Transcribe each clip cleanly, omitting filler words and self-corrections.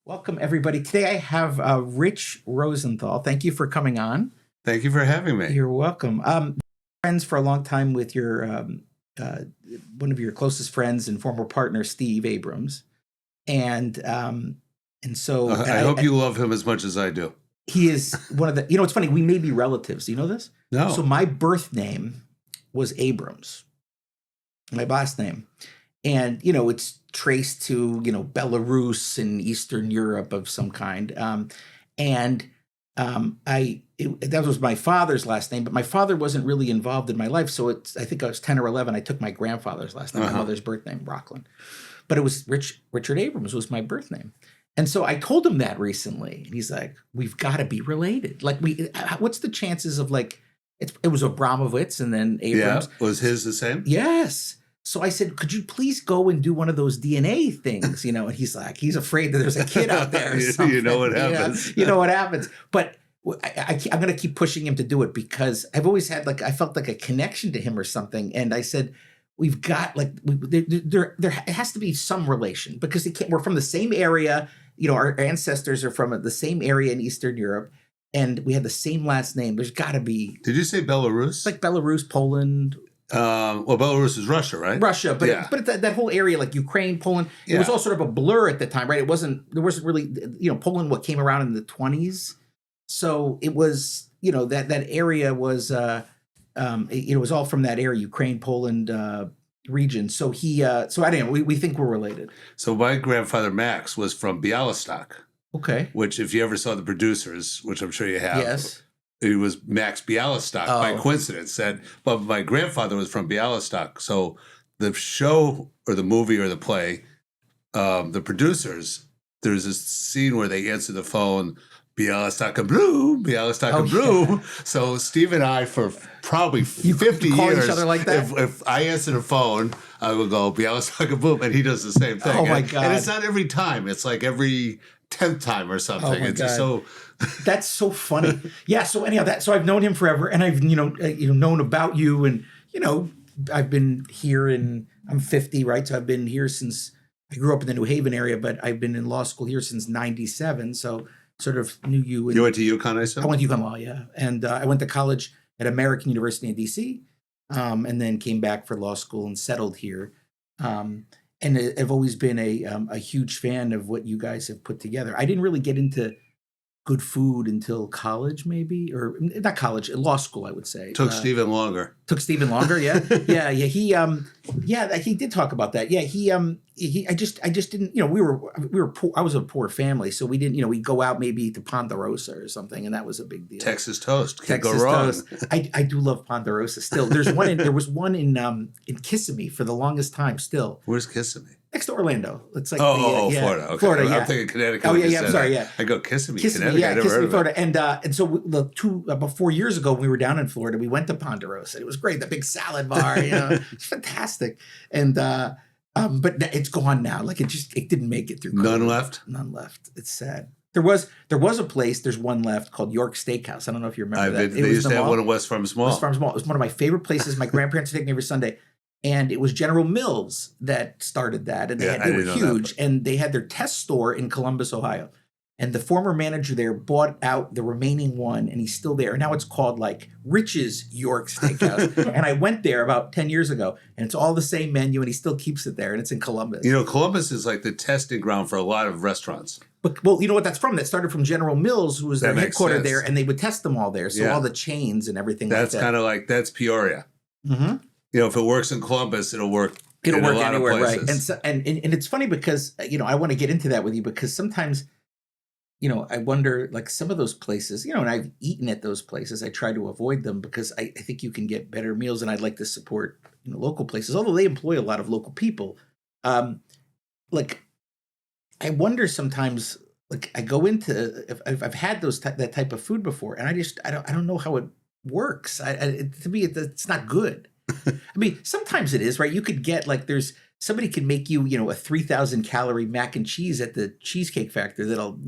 Welcome, everybody. Today I have Rich Rosenthal. Thank you for coming on. Thank you for having me. You're welcome. Friends for a long time with your one of your closest friends and former partner, Steve Abrams, and so I hope you love him as much as I do. He is one of the. You know, it's funny. We may be relatives. Do you know this? No. So my birth name was Abrams, my last name, and it's traced to Belarus in Eastern Europe of some kind, that was my father's last name, but my father wasn't really involved in my life, so I think I was 10 or 11. I took my grandfather's last name, my mother's birth name, Rockland, but it was Richard Abrams was my birth name. And so I told him that recently, and he's like, "We've got to be related. Like, what's the chances of it was Abramowitz and then Abrams." Yeah, was his the same? Yes. So I said, "Could you please go and do one of those DNA things?" And he's like, he's afraid that there's a kid out there or something. You know what happens. You know what happens. But I'm going to keep pushing him to do it because I've always had I felt like a connection to him or something. And I said, we've got there has to be some relation because we're from the same area. Our ancestors are from the same area in Eastern Europe. And we had the same last name. There's got to be. Did you say Belarus? Like Belarus, Poland. Well, Belarus is Russia, right? Russia, but that whole area, like Ukraine, Poland, it was all sort of a blur at the time, right? There wasn't really, Poland, what came around in the 20s. So it was, that area was, it was all from that area, Ukraine, Poland region. So so I don't know, we think we're related. So my grandfather, Max, was from Bialystok. Okay. Which, if you ever saw The Producers, which I'm sure you have. Yes. It was Max Bialystok by coincidence. But my grandfather was from Bialystok. So the show or the movie or the play, The Producers, there's this scene where they answer the phone, Bialystok and Blue, Bialystok and Blue. Yeah. So Steve and I, for probably 50 call years, each other like that? If I answer the phone, I would go Bialystok and Blue, and he does the same thing. Oh, my God. And it's not every time. It's like every 10th time or something. Oh, my It's God. just so... That's so funny. Yeah. So anyhow, so I've known him forever, and I've known about you, and I've been here, and I'm 50, right? So I've been here since I grew up in the New Haven area, but I've been in law school here since '97. So sort of knew you. You went to UConn, I said? I went to UConn Law, yeah, and I went to college at American University in DC, and then came back for law school and settled here. And I've always been a huge fan of what you guys have put together. I didn't really get into good food until college, maybe, or not college, law school, I would say. Took Stephen longer. Took Stephen longer, yeah, yeah. He did talk about that. Yeah, I just didn't. We were poor. I was a poor family, so we didn't. We'd go out maybe to Ponderosa or something, and that was a big deal. Texas toast, can't Texas go wrong. toast. I do love Ponderosa still. There was one in Kissimmee for the longest time. Still, Where's Kissimmee? Next to Orlando. It's like Florida. Okay. Florida, yeah. I'm thinking Connecticut. Oh, yeah, I'm sorry, yeah. I go Kissimmee, Kissimmee, Connecticut. yeah, I never heard Kissimmee, of Florida. And so about 4 years ago, when we were down in Florida, we went to Ponderosa. It was great. The big salad bar, it's fantastic. And but it's gone now. Like it didn't make it through COVID. None left? None left. It's sad. There was a place. There's one left called York Steakhouse. I don't know if you remember that. They used to have one in West Farms Mall. West Farms Mall. It was one of my favorite places. My grandparents would take me every Sunday. And it was General Mills that started that. And they were huge. And they had their test store in Columbus, Ohio. And the former manager there bought out the remaining one, and he's still there. And now it's called like Rich's York Steakhouse. And I went there about 10 years ago, and it's all the same menu, and he still keeps it there, and it's in Columbus. Columbus is like the testing ground for a lot of restaurants. But, well, you know what that's from? That started from General Mills, who was their headquarters there, and they would test them all there. So all the chains and everything like that. That's kind of like, that's Peoria. Mm-hmm. If it works in Columbus, it'll work in a lot anywhere, of places. Right? And so, and it's funny because I want to get into that with you because sometimes, I wonder, like some of those places, and I've eaten at those places. I try to avoid them because I think you can get better meals, and I'd like to support local places, although they employ a lot of local people. Like I wonder sometimes, like I go into if I've had that type of food before, and I don't know how it works. To me, it's not good. I mean, sometimes it is, right? You could get somebody could make you, a 3,000 calorie mac and cheese at the Cheesecake Factory that'll,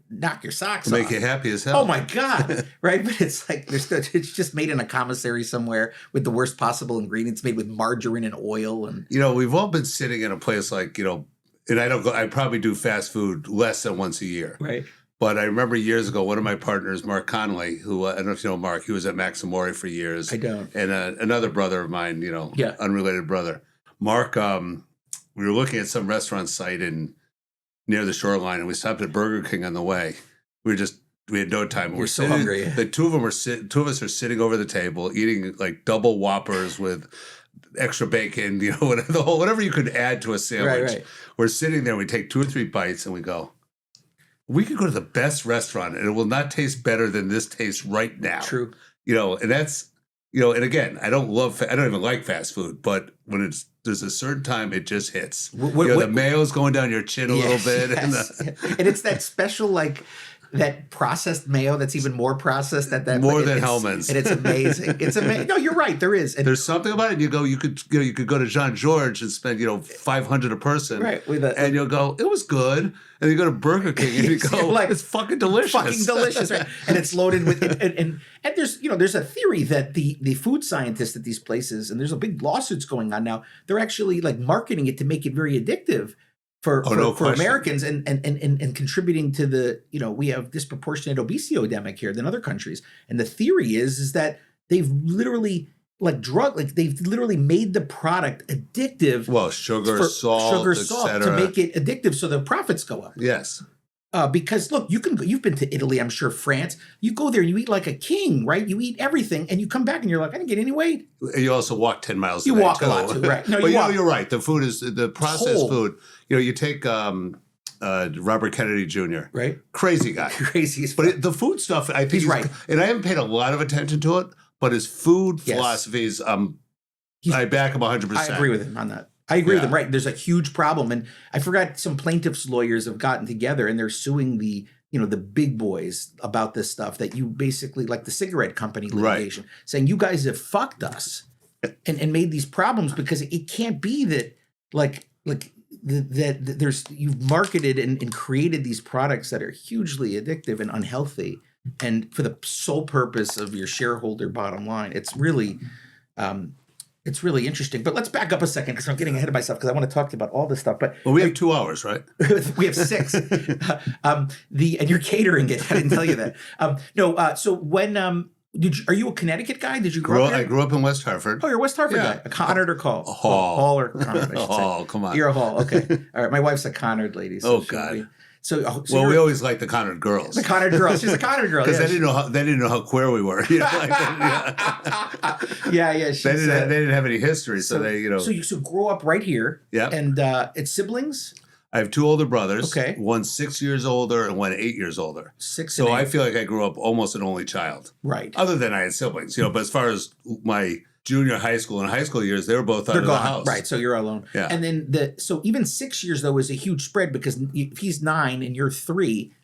knock your socks off. Make you happy as hell. Oh my God. Right. But it's like, it's just made in a commissary somewhere with the worst possible ingredients, made with margarine and oil. And, we've all been sitting in a place like, and I don't go. I probably do fast food less than once a year. Right. But I remember years ago, one of my partners, Mark Connolly, who I don't know if you know Mark, he was at Maximori for years. I don't. And another brother of mine, Yeah. unrelated brother, Mark. We were looking at some restaurant site near the shoreline, and we stopped at Burger King on the way. We had no time. We're so hungry. The two of us are sitting over the table eating like double Whoppers with extra bacon, whatever you could add to a sandwich. Right. We're sitting there. We take 2 or 3 bites, and we go, we could go to the best restaurant and it will not taste better than this tastes right now. True. And that's, and again, I don't even like fast food, but when there's a certain time it just hits. The mayo's going down your chin a little bit. Yes. And it's that special, like, that processed mayo that's even more processed than Hellman's. And it's amazing. It's amazing. No, you're right. There is. And there's something about it. You could go to Jean Georges and spend, $500 a person. Right. And you'll go, it was good. And you go to Burger King and you go, like, it's fucking delicious. Fucking delicious, right? And it's loaded with and there's a theory that the food scientists at these places, and there's a big lawsuits going on now, they're actually like marketing it to make it very addictive for Americans and contributing to the, we have disproportionate obesity epidemic here than other countries. And the theory is that they've literally they've literally made the product addictive. Well, sugar, salt, to make it addictive so the profits go up. Yes. Because look, you've been to Italy, I'm sure, France. You go there and you eat like a king, right? You eat everything and you come back and you're like, I didn't get any weight. You also walk 10 miles a day. You walk a lot too, right? No, but you're right. The food is the processed food. You take Robert Kennedy Jr. Right. Crazy guy. Crazy as fuck. But the food stuff, I think he's right. And I haven't paid a lot of attention to it, but his food philosophies, I back him 100%. I agree with him on that. I agree with him. Right. There's a huge problem. And I forgot some plaintiffs' lawyers have gotten together and they're suing the big boys about this stuff that you basically, like the cigarette company litigation, saying you guys have fucked us and made these problems because it can't be that that you've marketed and created these products that are hugely addictive and unhealthy, and for the sole purpose of your shareholder bottom line. It's really interesting. But let's back up a second because I'm getting ahead of myself because I want to talk to you about all this stuff. But we have 2 hours, right? We have 6. And you're catering it. I didn't tell you that. So when are you a Connecticut guy? Did you grow up there? I grew up in West Hartford. Oh, you're a West Hartford guy. A Conard or Call? A Hall. Hall or Conard, I should Hall, say. come on. You're a Hall. Okay. All right. My wife's a Conard lady. So God. So we always liked the Conard girls. The Conard girls. She's a Conard girl. Because they didn't know how queer we were. Yeah. They didn't have any history, so they. So you grow up right here. Yeah. And it's siblings. I have 2 older brothers. Okay. One 6 years older and one 8 years older. 6 and 8. So I feel like I grew up almost an only child. Right. Other than I had siblings, But as far as my junior high school and high school years, they were both out of the house. Right. So you're alone. Yeah. And then so even 6 years though is a huge spread because if he's 9 and you're 3.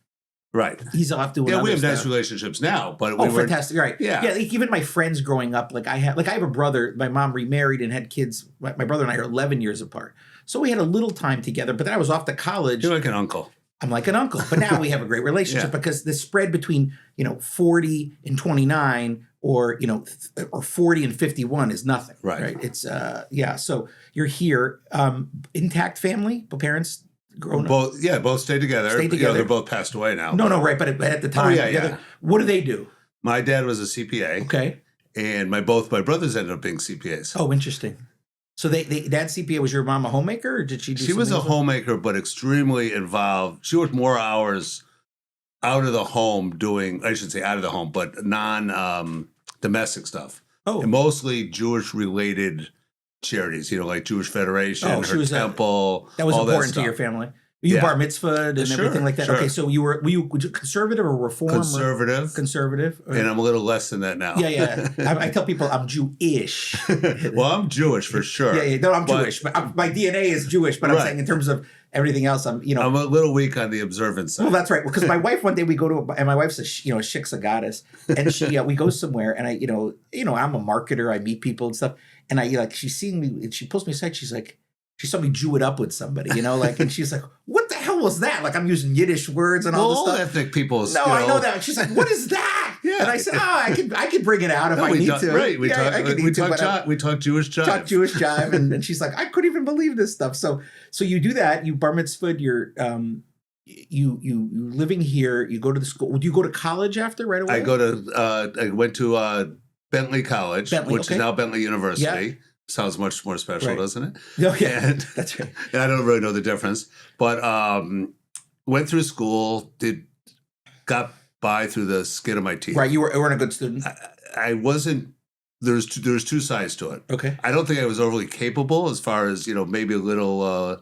Right. He's off doing we have nice relationships now, but we were fantastic. Right. Yeah. Yeah. Like even my friends growing up, I have a brother, my mom remarried and had kids. My brother and I are 11 years apart. So we had a little time together, but then I was off to college. You're like an uncle. I'm like an uncle. But now we have a great relationship because the spread between, 40 and 29 or 40 and 51 is nothing. Right. It's so you're here. Intact family, parents grown up. Both stayed together. They're both passed away now. No, right. But at the time, what do they do? My dad was a CPA. Okay. And both my brothers ended up being CPAs. Oh, interesting. So dad's CPA. Was your mom a homemaker or did she do She was a homemaker, but extremely involved. She worked more hours out of the home out of the home, but non-domestic stuff. Oh. And mostly Jewish-related charities, like Jewish Federation, her temple. That was important to your family. You bar mitzvahed and everything like that. Sure. Okay, so were you conservative or reform? Conservative. And I'm a little less than that now. Yeah. I tell people I'm Jewish. Well, I'm Jewish for sure. Yeah. No, I'm Jewish. But my DNA is Jewish. But I'm saying in terms of everything else, I'm a little weak on the observance side. Well, that's right. Because my wife, one day we go to, and my wife's a shiksa goddess, and she we go somewhere, and I'm a marketer. I meet people and stuff, and she's seeing me, and she pulls me aside. She's like. She saw me Jew it up with somebody, and she's like, "What the hell was that? Like I'm using Yiddish words and all this stuff. Ethnic peoples. No, I know that. And she's like, what is that? Yeah. And I said, I could bring it out if I need to. Right. We talk Jewish jive. Talk Jewish jive. And she's like, I couldn't even believe this stuff. So you do that. You bar mitzvahed. You're you living here. You go to the school. Do you go to college after right away? I went to Bentley College, which is now Bentley University. Yeah. Sounds much more special, doesn't it? Oh, yeah. And, that's right. And I don't really know the difference, but went through school, got by through the skin of my teeth. Right, you weren't a good student. I wasn't. There's two sides to it. Okay. I don't think I was overly capable as far as maybe a little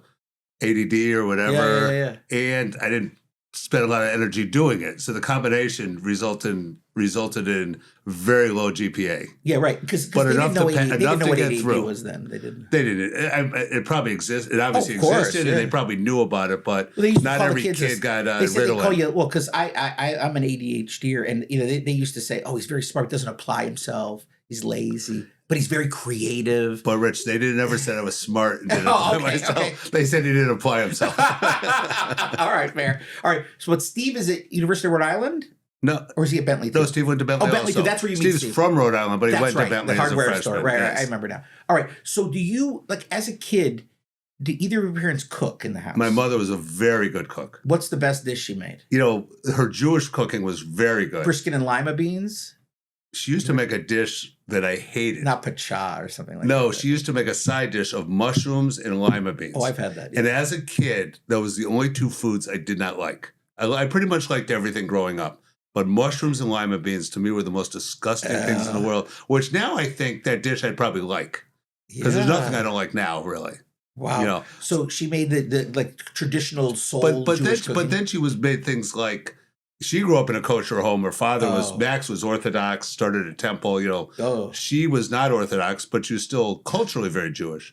ADD or whatever. Yeah. And I didn't spend a lot of energy doing it, so the combination resulted in very low GPA. Yeah, right. Because they didn't know what ADD was then. They didn't. It probably existed. It obviously existed, and they probably knew about it, but not every kid got Ritalin. Well, because I'm an ADHDer, and they used to say, "Oh, he's very smart, doesn't apply himself, he's lazy." But he's very creative. But Rich, they never said I was smart and didn't apply myself. Okay. They said he didn't apply himself. All right, fair. All right. So Steve is at University of Rhode Island? No. Or is he at Bentley too? No, Steve went to Bentley. Oh, Bentley also. too. That's where you meet Steve's Steve. from Rhode Island, but he went to Bentley the as a hardware freshman. store. Right, yes. I remember now. All right. So do you, as a kid, do either of your parents cook in the house? My mother was a very good cook. What's the best dish she made? Her Jewish cooking was very good. Brisket and lima beans? She used to make a dish that I hated. Not pacha or something like that. No, she used to make a side dish of mushrooms and lima beans. Oh, I've had that. Yeah. And as a kid, that was the only two foods I did not like. I pretty much liked everything growing up. But mushrooms and lima beans to me were the most disgusting things in the world, which now I think that dish I'd probably like. Because there's nothing I don't like now, really. Wow. So she made the traditional soul Jewish cooking. But then she made things like, she grew up in a kosher home. Her father Max was Orthodox, started a temple, She was not Orthodox, but she was still culturally very Jewish.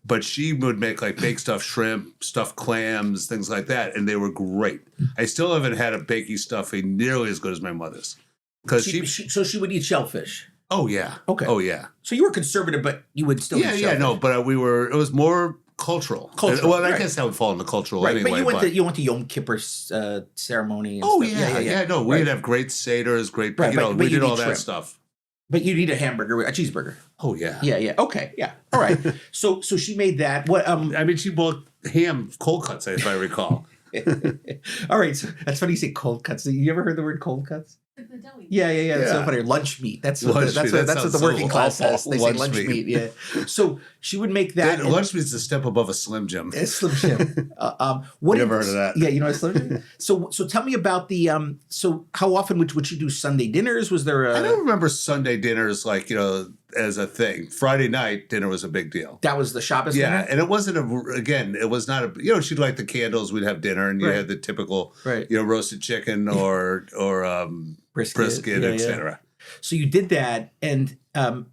But she would make baked stuffed shrimp, stuffed clams, things like that, and they were great. I still haven't had a bakey stuffing nearly as good as my mother's. Because so she would eat shellfish. Oh yeah. Okay. Oh yeah. So you were conservative, but you would still eat shellfish. Yeah, no, but it was more cultural. Well, I guess that would fall into cultural anyway. But you went to Yom Kippur ceremony. And stuff. Yeah. No, we'd have great seders, great. We did all that stuff. But you'd eat a hamburger, a cheeseburger. Oh yeah. Yeah. Okay. Yeah. All right. So she made that. What? She bought ham cold cuts, if I recall. All right. So that's funny you say cold cuts. You ever heard the word cold cuts? Yeah. That's so funny. Lunch meat. That's what the working class says. They say lunch meat. Yeah. So she would make that. Lunch meat is a step above a Slim Jim. It's Slim Jim. Never heard of that. Yeah, you know what Slim Jim? So tell me about the. So how often would you do Sunday dinners? Was there? I don't remember Sunday dinners as a thing. Friday night dinner was a big deal. That was the Shabbos dinner? Yeah, and it wasn't it was not a, she'd light the candles, we'd have dinner, and you had the typical, roasted chicken or brisket, etc. So you did that, and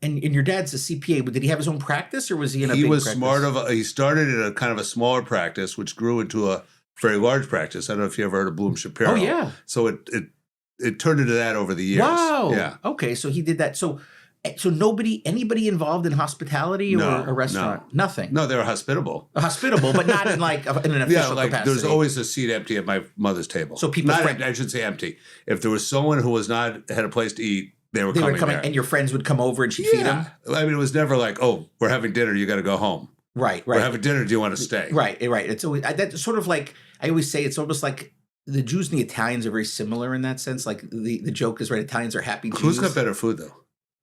your dad's a CPA, but did he have his own practice, or was he in a big practice? He started in a kind of a smaller practice, which grew into a very large practice. I don't know if you ever heard of Bloom Shapiro. Oh, yeah. So it turned into that over the years. Wow. Yeah. Okay, so he did that. So anybody involved in hospitality or a restaurant? No. Nothing. No, they were hospitable. Hospitable, but not in in an official capacity. There's always a seat empty at my mother's table. So people, I should say empty. If there was someone who had a place to eat, they were coming there. And your friends would come over and she'd feed them? It was never like, oh, we're having dinner, you got to go home. Right. We're having dinner, do you want to stay? Right. It's always, that's sort of like, I always say, it's almost like the Jews and the Italians are very similar in that sense. Like the joke is, Italians are happy Jews. Who's got better food, though?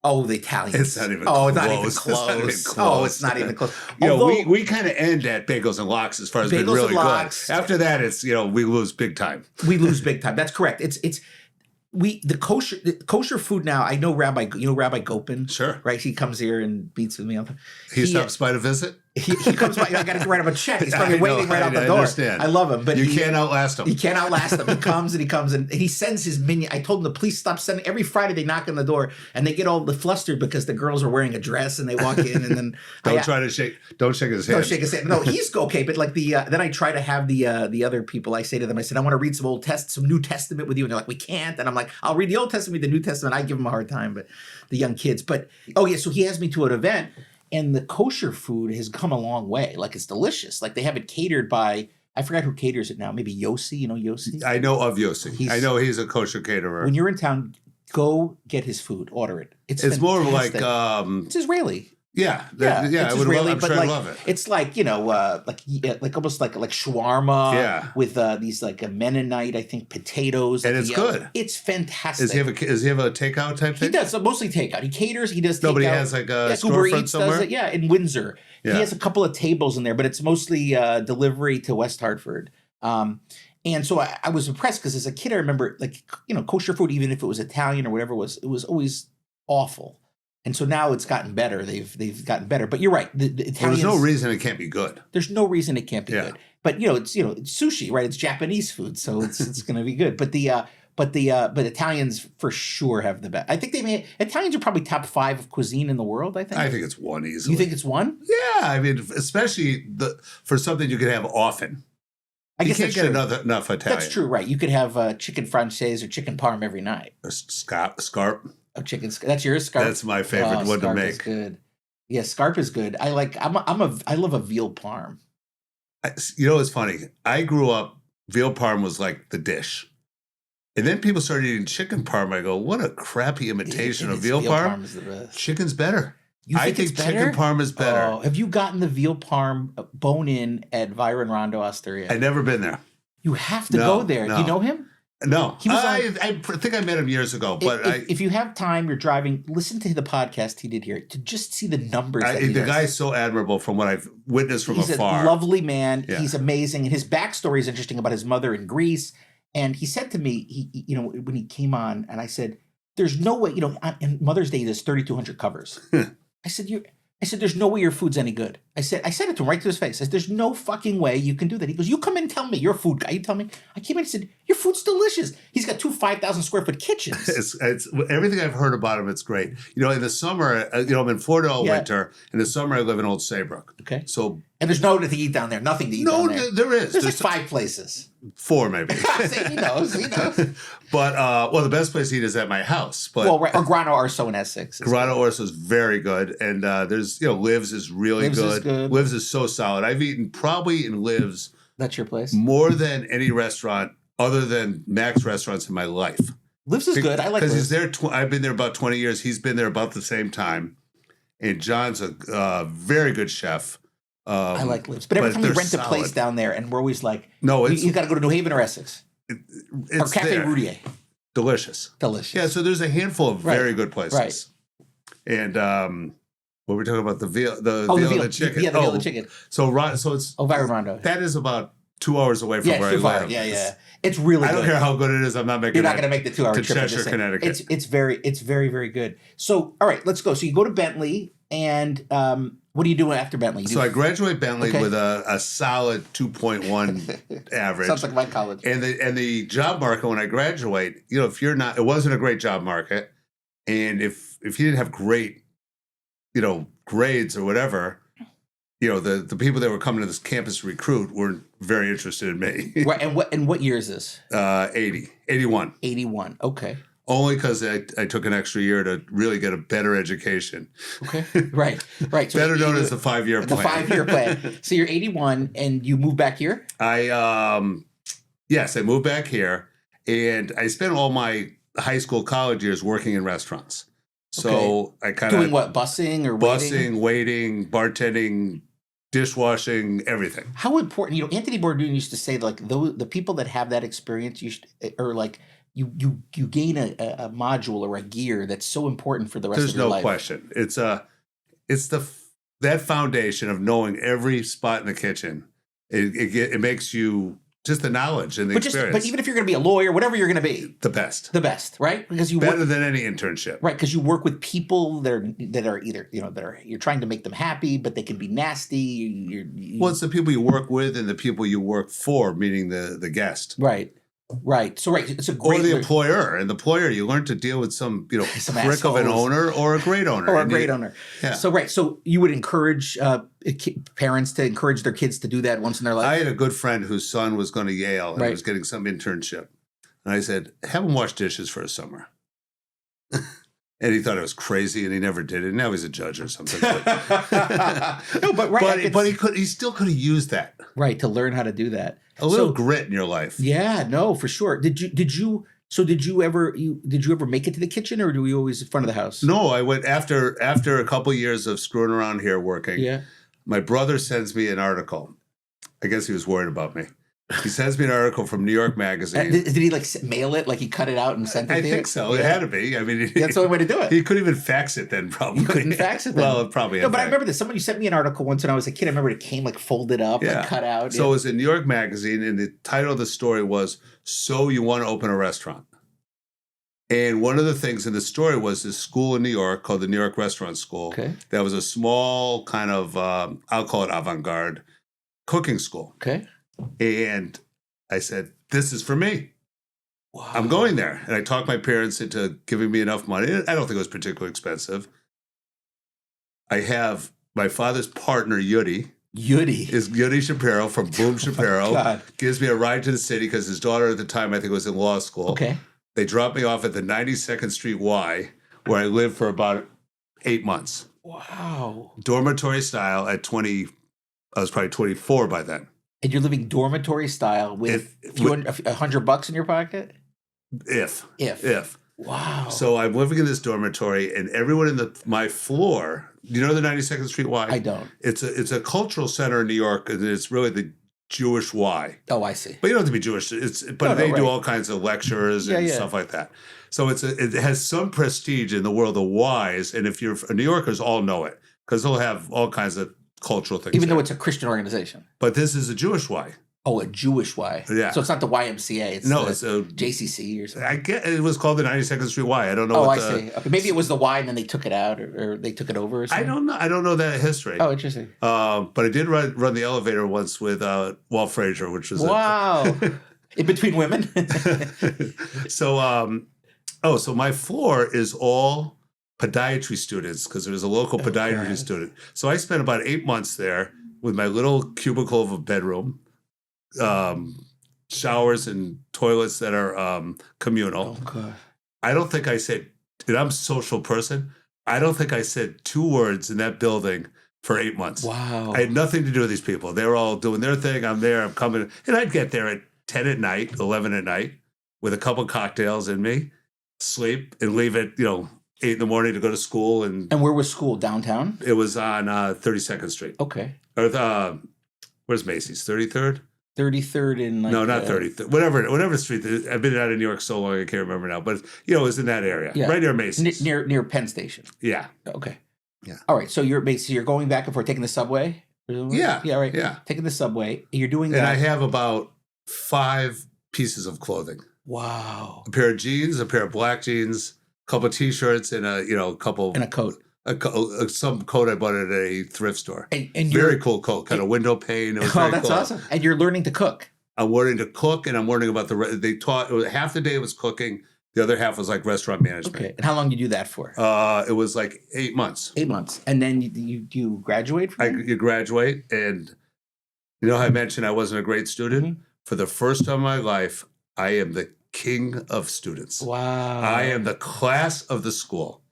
Oh, the Italians. It's not even close. It's not even close. It's not even close. We kind of end at bagels and lox as far as being really good. After that, it's, we lose big time. We lose big time. That's correct. The kosher food now. I know Rabbi Gopin. Sure. Right. He comes here and beats with me all the time. He stops by to visit. He comes by. I got to write him a check. He's probably waiting right out the door. Understand. I love him, but you can't outlast him. He can't outlast him. He comes and he sends his minion. I told him to please stop sending. Every Friday they knock on the door and they get all flustered because the girls are wearing a dress and they walk in and then don't shake his hand. Don't shake his hand. No, he's okay. But then I try to have the other people. I say to them, I said, I want to read some New Testament with you, and they're like, we can't. And I'm like, I'll read the Old Testament, the New Testament. I give them a hard time, but the young kids. But so he has me to an event. And the kosher food has come a long way. Like, it's delicious. Like, they have it catered by I forgot who caters it now. Maybe Yossi. You know Yossi? I know of Yossi. I know he's a kosher caterer. When you're in town, go get his food. Order it. It's more like it's Israeli. Yeah, it's Israeli, I'm but sure like I love it. it's like like almost like shawarma. Yeah. With these like a Mennonite, I think, potatoes. And it's good. It's fantastic. Does he have a takeout type thing? He does mostly takeout. He caters. He does takeout. Nobody has like a storefront somewhere. Does it, in Windsor. Yeah. He has a couple of tables in there, but it's mostly delivery to West Hartford. And so I was impressed because as a kid, I remember kosher food, even if it was Italian or whatever it was always awful. And so now it's gotten better. They've gotten better. But you're right. The Italians, there's no reason it can't be good. There's no reason it can't be good. But it's sushi, right? It's Japanese food, so it's going to be good. But but Italians for sure have the best. I think Italians are probably top 5 of cuisine in the world. I think it's one easily. You think it's one? Yeah, I mean, especially for something you can have often. I guess you can't get enough Italian. That's true, right? You could have chicken francaise or chicken parm every night. Or scarp. Oh, chicken. That's yours, scarp. That's my favorite one to make. Is good. Yeah, scarp is good. I love a veal parm. It's funny. I grew up. Veal parm was like the dish, and then people started eating chicken parm. I go, what a crappy imitation of veal parm. Is the best. Chicken's better. I think chicken parm is better. Oh, have you gotten the veal parm bone in at Byron Rondo Osteria? I've never been there. You have to go there. Do you know him? No, I think I met him years ago. But if you have time, you're driving, listen to the podcast he did here to just see the numbers. The guy's so admirable from what I've witnessed from afar. He's a lovely man. Yeah. He's amazing, and his backstory is interesting about his mother in Greece. And he said to me, when he came on, and I said, "There's no way, on Mother's Day there's 3,200 covers." I said, there's no way your food's any good. I said it to him right to his face. I said, there's no fucking way you can do that. He goes, you come in and tell me, you're a food guy. You tell me. I came in and said, your food's delicious. He's got 2 5,000 square foot kitchens. It's everything I've heard about him. It's great. In the summer, I'm in Florida all winter. In the summer, I live in Old Saybrook. Okay. So and there's nothing to eat down there. Nothing to eat down there. No, there is. There's like 5 places. 4 maybe. See, he knows. But the best place to eat is at my house. But or Grano Arso in Essex. Grano Arso is very good, and there's Liv's is really good. Liv's is so solid. I've eaten probably in Liv's. That's your place. More than any restaurant other than Max restaurants in my life. Liv's is good. I like Liv's. Because he's there. I've been there about 20 years. He's been there about the same time, and John's a very good chef. I like Liv's, but every time we rent a place down there, and we're always like, "No, you got to go to New Haven or Essex, or Cafe Roudier." Delicious. Yeah, so there's a handful of very good places. Right. And what were we talking about? The veal, the veal and the chicken. Yeah, the veal and the chicken. So it's Byron Rondo. That is about 2 hours away from where I live. Yeah. It's really good. I don't care how good it is. I'm not making. You're not going to make the 2 hour trip to Cheshire, Connecticut. It's very, very good. So, all right, let's go. So you go to Bentley, and what are you doing after Bentley? I graduate Bentley with a solid 2.1 average. Sounds like my college. And the job market when I graduate, if you're not, it wasn't a great job market, and if you didn't have great, grades or whatever. The people that were coming to this campus to recruit weren't very interested in me. Right, and what year is this? 81. 81. Okay. Only because I took an extra year to really get a better education. Okay. Right. So better known as the 5-year plan. The 5-year plan. So you're 81 and you moved back here? Yes, I moved back here, and I spent all my high school, college years working in restaurants. So I kind of doing what? Busing or waiting, bartending, dishwashing, everything. How important? Anthony Bourdain used to say the people that have that experience, you gain a module or a gear that's so important for the rest of your life. There's no question. It's that foundation of knowing every spot in the kitchen. It makes you. Just the knowledge and the experience. But even if you're going to be a lawyer, whatever you're going to be, the best, right? Because you better than any internship, right? Because you work with people that are either you're trying to make them happy, but they can be nasty. Well, it's the people you work with and the people you work for, meaning the guest, right. So it's a great or the employer. And the employer, you learn to deal with some prick assholes. of an owner or a great owner. Owner. Yeah. So you would encourage parents to encourage their kids to do that once in their life? I had a good friend whose son was going to Yale and was getting some internship. And I said, have him wash dishes for a summer. And he thought it was crazy, and he never did it. Now he's a judge or something. No, but he still could have used that, right, to learn how to do that. A little grit in your life. Yeah, no, for sure. Did you ever make it to the kitchen, or do we always in front of the house? No, I went after a couple years of screwing around here working. Yeah. My brother sends me an article. I guess he was worried about me. He sends me an article from New York Magazine. Did he like mail it? Like he cut it out and sent it to you? I think so. Yeah. It had to be. I mean, that's the only way to do it. He couldn't even fax it then, probably. You couldn't fax it then? Well, probably. No, but I remember this. You sent me an article once when I was a kid. I remember it came like folded up and cut out. So it was in New York Magazine, and the title of the story was, "So You Want to Open a Restaurant?" And one of the things in the story was this school in New York called the New York Restaurant School. Okay. That was a small kind of, I'll call it avant-garde cooking school. Okay. And I said, this is for me. Wow. I'm going there. And I talked my parents into giving me enough money. I don't think it was particularly expensive. I have my father's partner, Yudi. Is Yudi Shapiro from Boom Shapiro. Gives me a ride to the city because his daughter at the time, I think, was in law school. Okay. They dropped me off at the 92nd Street Y, where I lived for about 8 months. Wow. Dormitory style at 20, I was probably 24 by then. And you're living dormitory style with $100 in your pocket? If. Wow. So I'm living in this dormitory, and everyone in my floor, you know the 92nd Street Y? I don't. It's a cultural center in New York, and it's really the Jewish Y. Oh, I see. But you don't have to be Jewish. They do all kinds of lectures and stuff like that. So it has some prestige in the world of Ys, and if you're New Yorkers, all know it because they'll have all kinds of cultural things. Even though it's a Christian organization. But this is a Jewish Y. Oh, a Jewish Y. Yeah. So it's not the YMCA. It's a JCC or something. I get it was called the 92nd Street Y. I don't know. Oh, I see. Okay, maybe it was the Y and then they took it out or they took it over or something. I don't know. I don't know that history. Oh, interesting. But I did run the elevator once with Walt Frazier, which was in between women. So so my floor is all podiatry students because there's a local podiatry student. So I spent about 8 months there with my little cubicle of a bedroom. Showers and toilets that are communal. Oh, God. I don't think I said, and I'm a social person, I don't think I said 2 words in that building for 8 months. Wow. I had nothing to do with these people. They were all doing their thing. I'm there, I'm coming. And I'd get there at 10 at night, 11 at night, with a couple cocktails in me, sleep, and leave at, 8 in the morning to go to school. And where was school? Downtown? It was on 32nd Street. Okay. Or where's Macy's? 33rd? 33rd in no, not 33rd. Whatever street. I've been out of New York so long I can't remember now. But it was in that area, right near Macy's, near Penn Station. Yeah. Okay. Yeah. All right. So you're going back and forth, taking the subway. Yeah. Yeah. Right. Yeah. Taking the subway. You're doing that. And I have about 5 pieces of clothing. Wow. A pair of jeans, a pair of black jeans, a couple of t-shirts, and a couple and a coat. Some coat I bought at a thrift store. And very cool coat, kind of window pane. It was very that's cool. awesome. And you're learning to cook. I'm learning to cook, and I'm learning about they taught. It was half the day was cooking, the other half was like restaurant management. Okay. And how long did you do that for? It was like 8 months. 8 months, and then you graduate from You graduate, and how I mentioned I wasn't a great student. Mm-hmm. For the first time in my life, I am the king of students. Wow. I am the class of the school.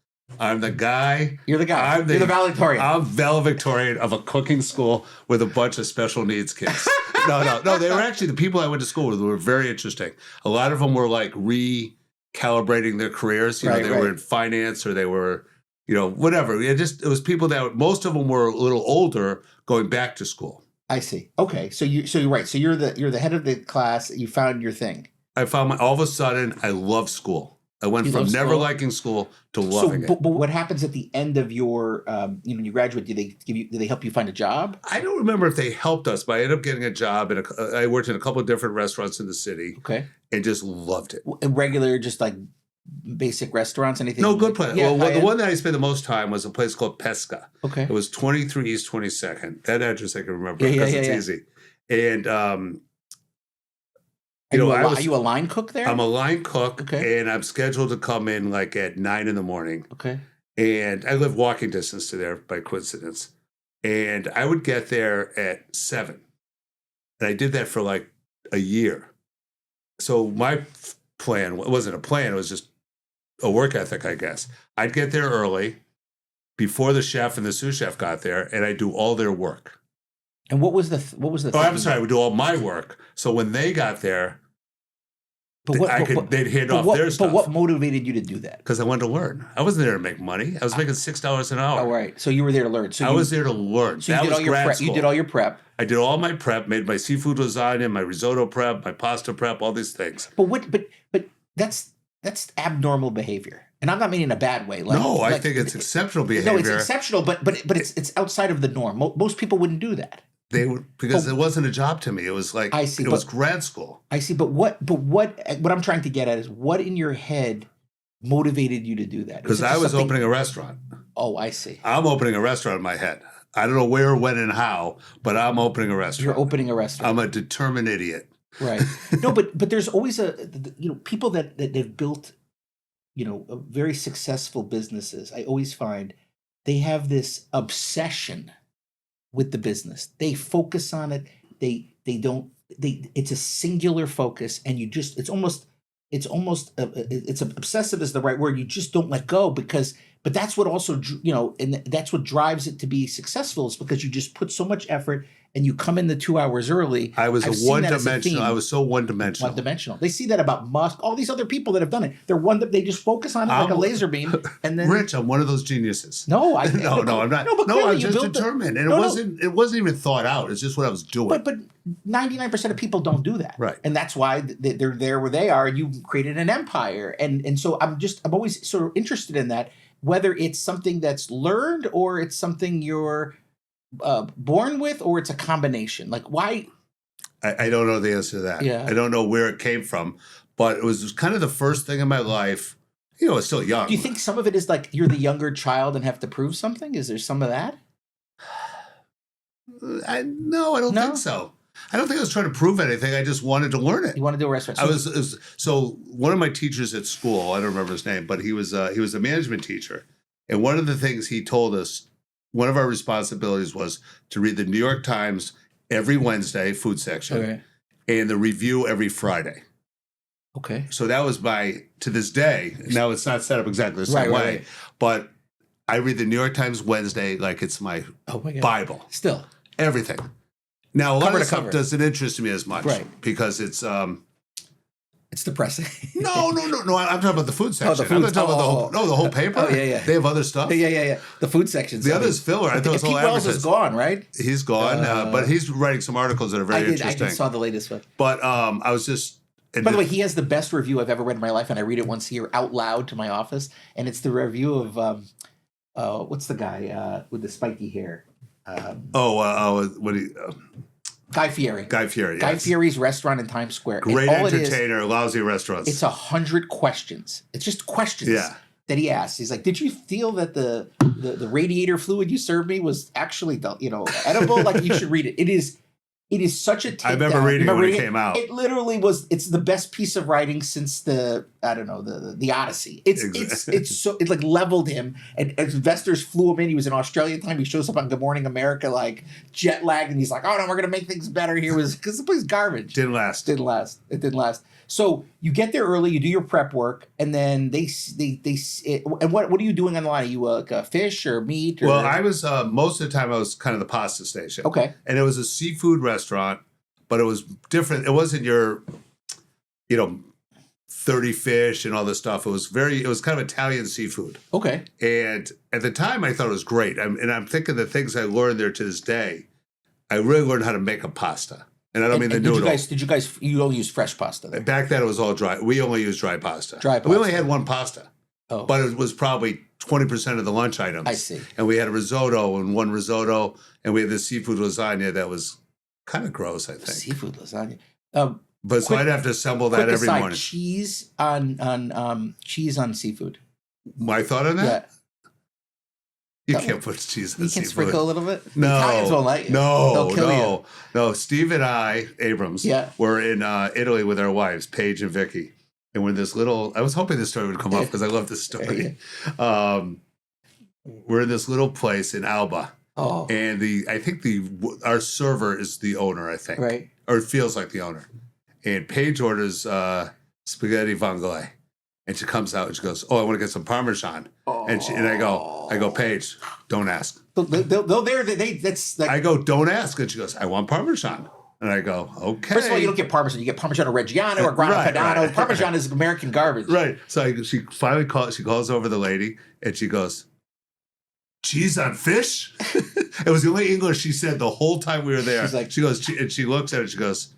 I'm the guy. You're the guy. You're the valedictorian. I'm valedictorian of a cooking school with a bunch of special needs kids. No. They were actually the people I went to school with were very interesting. A lot of them were like recalibrating their careers. They were in finance or they were, whatever. It was people that most of them were a little older going back to school. I see. Okay. So you're right. So you're the head of the class. You found your thing. I found all of a sudden I love school. I went from never liking school to loving it. But what happens at the end of your, when you graduate? Did they help you find a job? I don't remember if they helped us, but I ended up getting a job. I worked in a couple of different restaurants in the city. Okay. And just loved it. Regular, just like basic restaurants, anything? No, good place. Yeah, well, the one that I spent the most time was a place called Pesca. Okay. It was 23 East 22nd. That address I can remember because it's easy. And, are you a line cook there? I'm a line cook, okay. And I'm scheduled to come in like at 9 in the morning. Okay. And I live walking distance to there by coincidence. And I would get there at 7. And I did that for like a year. So my plan, it wasn't a plan, it was just a work ethic, I guess. I'd get there early before the chef and the sous chef got there, and I'd do all their work. And what was the Oh, I'm thinking? sorry. I would do all my work. So when they got there, But what? they'd hand off What? their But what stuff motivated you to do that? because I wanted to learn. I wasn't there to make money. I was making $6 an Oh, hour. right. So you were there to learn. I was there to learn. So you That did was all your grad prep. school. You did all your prep. I did all my prep, made my seafood lasagna, my risotto prep, my pasta prep, all these things. But what? But that's abnormal behavior, and I'm not meaning in a bad way. No, I think it's exceptional behavior. No, it's exceptional, but it's outside of the norm. Most people wouldn't do that. They would, because it wasn't a job to me. It was like I see, it was grad school. I see, but what I'm trying to get at is what in your head motivated you to do that? Because I was opening a restaurant. Oh, I see. I'm opening a restaurant in my head. I don't know where, when, and how, but I'm opening a restaurant. You're opening a restaurant. I'm a determined idiot. Right. No, but there's always people that have built, very successful businesses. I always find they have this obsession with the business. They focus on it. It's a singular focus, and it's obsessive is the right word. You just don't let go but that's what also, and that's what drives it to be successful is because you just put so much effort and you come in the 2 hours early. I was one-dimensional. I was so one-dimensional. One-dimensional. They see that about Musk, all these other people that have done it. They just focus on it like a laser beam. And then Rich, I'm one of those geniuses. No, I'm not. No, I'm just determined. And it wasn't even thought out. It's just what I was doing. But 99% of people don't do that. Right. And that's why they're there where they are. You created an empire. And so I'm always sort of interested in that, whether it's something that's learned or it's something you're born with, or it's a combination. Like why? I don't know the answer to that. Yeah. I don't know where it came from, but it was kind of the first thing in my life. It's still young. Do you think some of it is like you're the younger child and have to prove something? Is there some of that? No, I don't think so. I don't think I was trying to prove anything. I just wanted to learn it. You want to do a restaurant? So one of my teachers at school, I don't remember his name, but he was a management teacher. And one of the things he told us, one of our responsibilities was to read the New York Times every Wednesday, food section, and the review every Friday. Okay. So that was to this day, now it's not set up exactly the same way, but I read the New York Times Wednesday like it's my Bible. Still. Everything. Now, a lot of stuff doesn't interest me as much because it's depressing. No. I'm talking about the food section. I'm not talking about the whole paper. Oh, yeah. They have other stuff. Yeah. The food section. The other is filler. I thought it was all Pete Wells is gone, right? He's gone, but he's writing some articles that are very interesting. I saw the latest one. But I was just. By the way, he has the best review I've ever read in my life, and I read it once a year out loud to my office. And it's the review of what's the guy with the spiky hair? Guy Fieri. Guy Fieri. Guy Fieri's restaurant in Times Square. Great entertainer, lousy restaurants. It's 100 questions. It's just questions that he asks. He's like, "Did you feel that the radiator fluid you served me was actually edible? Like you should read it. It is such a takedown. I remember reading it when it came out. It literally was. It's the best piece of writing since the Odyssey. It like leveled him. And as investors flew him in, he was in Australia at the time. He shows up on Good Morning America like jet lagged, and he's like, "Oh no, we're gonna make things better here." Because the place garbage. Didn't last. It didn't last. So you get there early, you do your prep work, and then and what are you doing on the line? Are you like a fish or meat? Or? Well, I was most of the time I was kind of the pasta station. Okay, and it was a seafood restaurant, but it was different. It wasn't your, 30 fish and all this stuff. It was kind of Italian seafood. Okay, and at the time I thought it was great. And I'm thinking the things I learned there to this day, I really learned how to make a pasta. And I don't mean the noodle. You only use fresh pasta there? Back then it was all dry. We only used dry pasta. We only had one pasta. Oh. But it was probably 20% of the lunch items. I see. And we had a risotto and one risotto, and we had this seafood lasagna that was kind of gross, I think. Seafood lasagna. So I'd have to assemble that every morning. Cheese on seafood. My thought on that? Yeah. You can't put cheese on seafood. You can sprinkle a little bit? No. The Italians won't let you. No, they'll kill you. No, Steve and I, Abrams, were in Italy with our wives, Paige and Vicky. And we're in this I was hoping this story would come up because I love this story. We're in this little place in Alba. Oh. And our server is the owner, I think. Right. Or it feels like the owner. And Paige orders spaghetti vongole. And she comes out and she goes, "Oh, I want to get some Parmesan." And I go, "Paige, don't ask." That's like, I go, "Don't ask." And she goes, "I want Parmesan." And I go, "Okay." first of all, you don't get Parmesan. You get Parmigiano Reggiano or Grana Padano. Right. Parmesan is American garbage. Right. So she finally calls over the lady and she goes, "Cheese on fish?" It was the only English she said the whole time we were there. She's like, she goes, and she looks at it, she goes,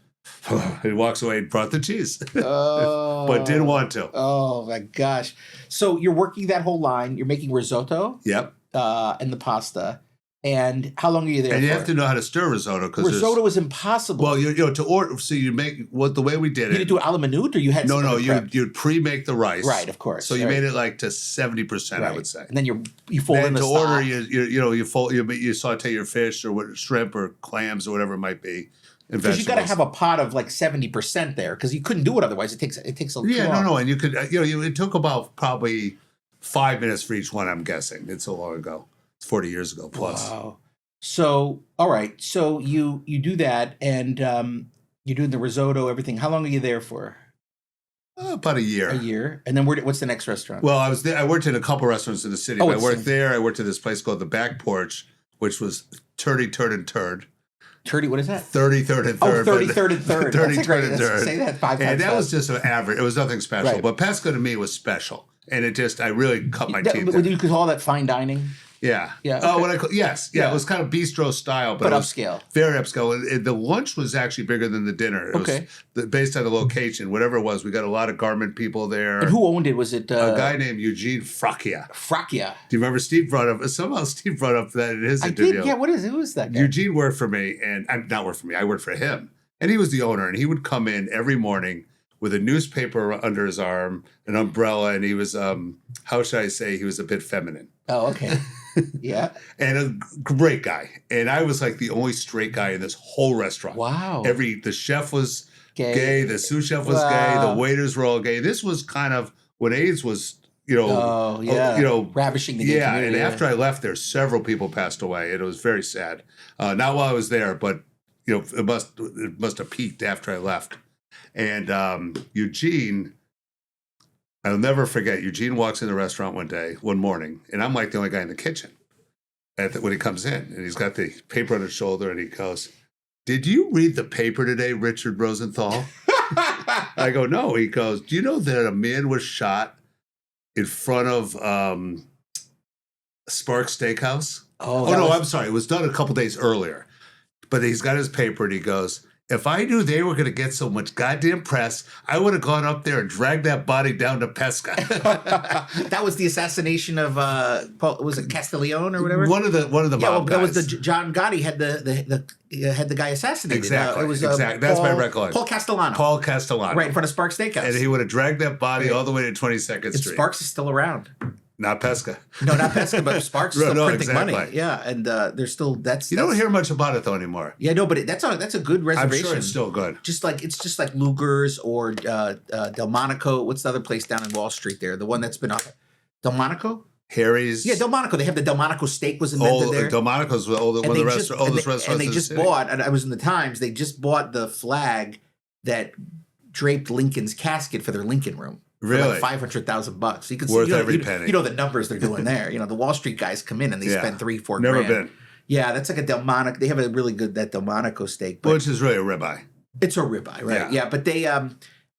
and walks away and brought the cheese. oh, But didn't want to. Oh my gosh. So you're working that whole line. You're making risotto. Yep. And the pasta. And how long are you there And for? you have to know how to stir risotto. Risotto is impossible. Well, to order, so you make, the way we did you did do a la minute, or you had No, prepped? you'd pre-make the rice. Right, of course. So you made it like to 70%, I would say. And then you fold in the to stock. order, you saute your fish or shrimp or clams or whatever it might be. Because you got to have a pot of like 70% there, because you couldn't do it otherwise. It takes a long. And you could it took about probably 5 minutes for each one. I'm guessing it's so long ago. It's 40 years ago plus. Wow. So all right, so you do that, and you're doing the risotto, everything. How long are you there for? About a year. A year, and then what's the next restaurant? Well, I was there. I worked in a couple restaurants in the city. I worked there. I worked at this place called the Back Porch, which was 30, Turd and Turd. 30, what is that? 33rd and 3rd. 33rd and 3rd. 33rd and 3rd. Say that 5 times. And that was fast. just an average. It was nothing special. Right. But Pesca to me was special. And I really cut my teeth. Would you call that fine dining? Yeah. Yeah. Oh, Okay. Yes. Yeah. It was kind of bistro style, but it was upscale. Very upscale. And the lunch was actually bigger than the dinner. It was based on the location, whatever it was. We got a lot of garment people there. And who owned it? Was it a guy named Eugene Fracchia? Fracchia. Do you remember Steve brought up that in his interview? I did. Yeah. Who is that guy? Eugene worked for me, and not worked for me. I worked for him, and he was the owner. And he would come in every morning with a newspaper under his arm, an umbrella, and he was how should I say? He was a bit feminine. Oh, okay. Yeah. And a great guy. And I was like the only straight guy in this whole restaurant. Wow. The chef was gay, the sous chef was gay, the waiters were all gay. This was kind of when AIDS was, ravishing the gay community. And after I left there, several people passed away, and it was very sad. Not while I was there, but it must have peaked after I left. And Eugene, I'll never forget, Eugene walks in the restaurant one morning, and I'm like the only guy in the kitchen when he comes in, and he's got the paper on his shoulder, and he goes, "Did you read the paper today, Richard Rosenthal?" I go, "No." He goes, "Do you know that a man was shot in front of Sparks Steakhouse?" I'm sorry. It was done a couple days earlier. But he's got his paper, and he goes, "If I knew they were going to get so much goddamn press, I would have gone up there and dragged that body down to Pesca." That was the assassination of was it Castiglione or whatever? One of the mob guys. That was John Gotti had the guy assassinated. Exactly. It was exactly. That's my recollection. Paul Castellano. Right in front of Sparks Steakhouse. And he would have dragged that body all the way to 22nd Street. Sparks is still around. Not Pesca. No, not Pesca, but Sparks is still printing exactly. money. Yeah, and they're still You don't hear much about it though anymore. Yeah, no, but that's a good reservation. I'm sure it's still good. It's just like Luger's or Delmonico. What's the other place down in Wall Street there? The one that's been up. Delmonico? Harry's. Yeah, Delmonico. They have the Delmonico steak was invented there. Delmonico's one of the oldest restaurants. And they just bought, and I was in the Times, they just bought the flag that draped Lincoln's casket for their Lincoln room. Really? For like $500,000. So you can worth see, every penny. You know the numbers they're doing there. The Wall Street guys come in and they spend $3-4 Never grand. been. Yeah, that's like a Delmonico. They have a really good Delmonico steak, which is really a ribeye. It's a ribeye, right? Yeah, but they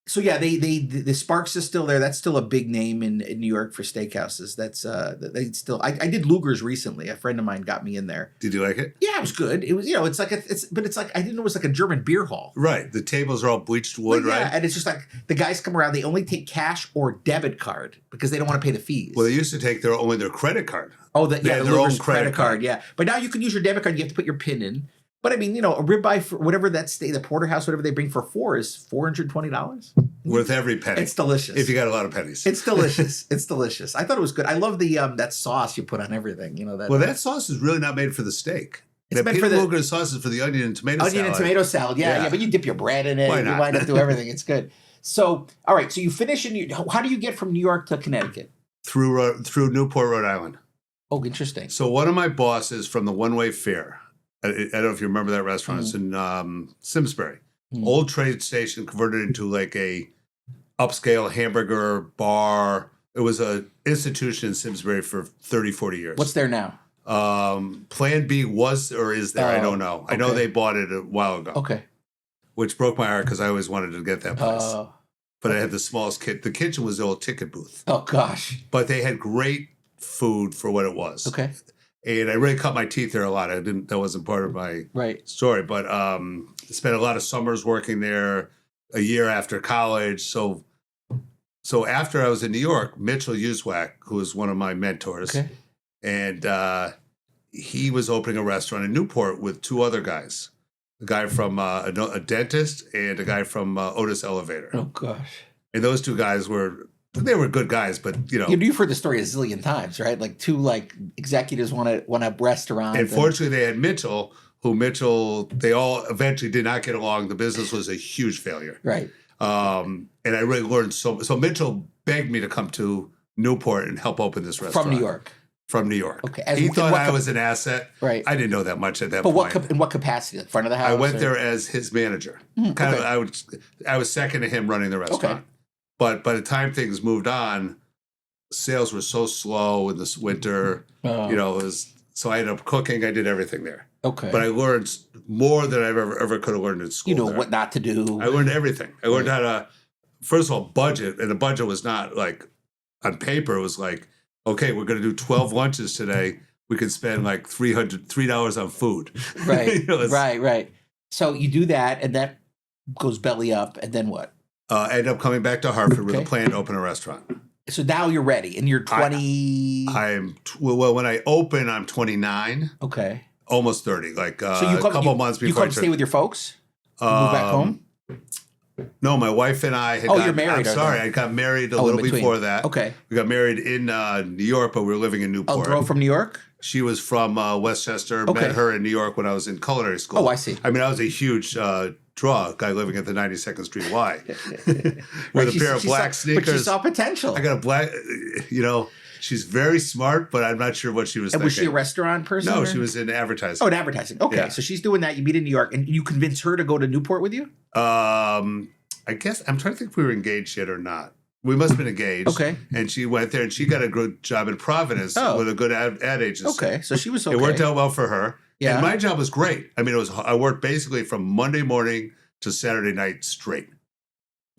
the Sparks is still there. That's still a big name in New York for steakhouses. That's they still. I did Luger's recently. A friend of mine got me in there. Did you like it? Yeah, it was good. It was it's like I didn't know it was like a German beer hall. Right. The tables are all bleached wood, right? Yeah, and it's just like the guys come around. They only take cash or debit card because they don't want to pay the fees. Well, they used to take only their credit card. Oh, the Luger's own credit card. Yeah, but now you can use your debit card. You have to put your PIN in. But I mean, a ribeye for whatever the porterhouse, whatever they bring for $4 is $420. Worth every penny. It's delicious. If you got a lot of pennies. It's delicious. It's delicious. I thought it was good. I love the that sauce you put on everything. That sauce is really not made for the steak. It's meant for the sauce is for the onion and tomato salad. Onion and tomato salad. Yeah. But you dip your bread in it. Why not? You wind up doing everything. It's good. So, all right. So you finish how do you get from New York to Connecticut? Through Newport, Rhode Island. Oh, interesting. So one of my bosses from the One-Way Fair, I don't know if you remember that restaurant. It's in Simsbury. Old trade station converted into like a upscale hamburger bar. It was an institution in Simsbury for 30, 40 years. What's there now? Plan B was or is there? I don't know. Okay. I know they bought it a while ago. Okay. Which broke my heart because I always wanted to get that place. But I had the smallest kit. The kitchen was the old ticket booth. Oh, gosh. But they had great food for what it was. Okay. And I really cut my teeth there a lot. That wasn't part of my story. But I spent a lot of summers working there, a year after college. So after I was in New York, Mitchell Uswack, who was one of my mentors, and he was opening a restaurant in Newport with two other guys. A guy from a dentist and a guy from Otis Elevator. Oh, gosh. And those two guys were good guys, but You've heard the story a zillion times, right? Like two executives want a restaurant. And fortunately, they had Mitchell, they all eventually did not get along. The business was a huge failure. Right. And I really learned so Mitchell begged me to come to Newport and help open this restaurant. From New York. From New York. Okay. He thought I was an asset. Right. I didn't know that much at that point. But in what capacity? Like front of the house? I went there as his manager. I was second to him running the restaurant. Okay. But by the time things moved on, sales were so slow in this winter. So I ended up cooking. I did everything there. Okay. But I learned more than I ever could have learned in school. What not to do. I learned everything. I learned how to, first of all, budget. And the budget was not like on paper. It was like, okay, we're going to do 12 lunches today. We can spend like $3 on food. Right. Right. So you do that, and that goes belly up, and then what? I ended up coming back to Hartford with a plan to open a restaurant. So now you're ready, and you're 20. When I open, I'm 29. Okay. Almost 30. Like so a couple months before. You come stay with your folks? You move back home? No, my wife and I had you're married. I'm sorry, I got married a little before that. Okay. We got married in New York, but we were living in Newport. A girl from New York? She was from Westchester. Okay. Met her in New York when I was in culinary school. Oh, I see. I mean, I was a huge draw, guy living at the 92nd Street Y. With a pair of black sneakers. But she saw potential. I got a black, she's very smart, but I'm not sure what she was thinking. Was she a restaurant person? No, she was in advertising. Oh, in advertising. Okay, yeah. So she's doing that. You meet in New York, and you convince her to go to Newport with you? I guess I'm trying to think if we were engaged yet or not. We must have been engaged. Okay. And she went there, and she got a good job in Providence with a good ad agency. Okay, so she was okay. It worked out well for her. Yeah. And my job was great. I mean, I worked basically from Monday morning to Saturday night straight.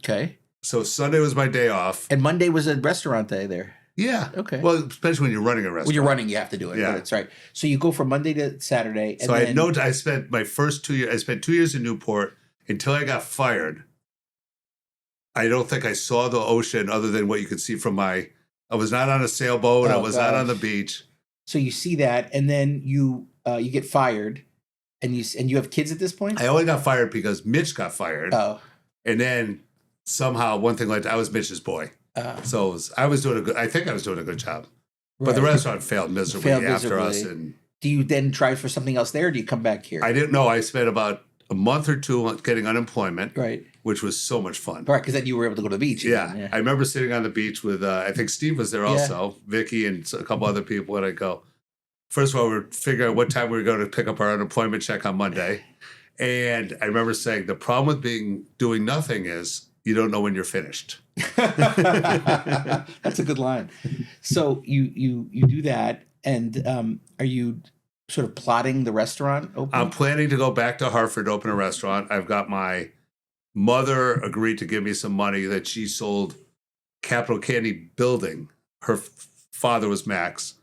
Okay. So Sunday was my day off. And Monday was a restaurant day there. Yeah. Okay. Well, especially when you're running a restaurant. When you're running, you have to do it. Yeah. That's right. So you go from Monday to Saturday. And I spent my first 2 years. I spent 2 years in Newport until I got fired. I don't think I saw the ocean other than what you could see from I was not on a sailboat. I was not on the beach. So you see that, and then you get fired, and you have kids at this point? I only got fired because Mitch got fired. Oh. And then somehow one thing led to I was Mitch's boy. So I was doing I think I was doing a good job. Right. But the restaurant failed miserably after us. And do you then try for something else there, or do you come back here? I didn't know. I spent about a month or two getting unemployment, right? Which was so much fun. Right, because then you were able to go to the beach. Yeah. I remember sitting on the beach with, I think Steve was there also, Vicky and a couple other people, and I go, first of all, we're figuring out what time we were going to pick up our unemployment check on Monday. And I remember saying, the problem with doing nothing is you don't know when you're finished. That's a good line. So you do that, and are you sort of plotting the restaurant opening? I'm planning to go back to Hartford to open a restaurant. I've got my mother agreed to give me some money that she sold Capital Candy building. Her father was Max,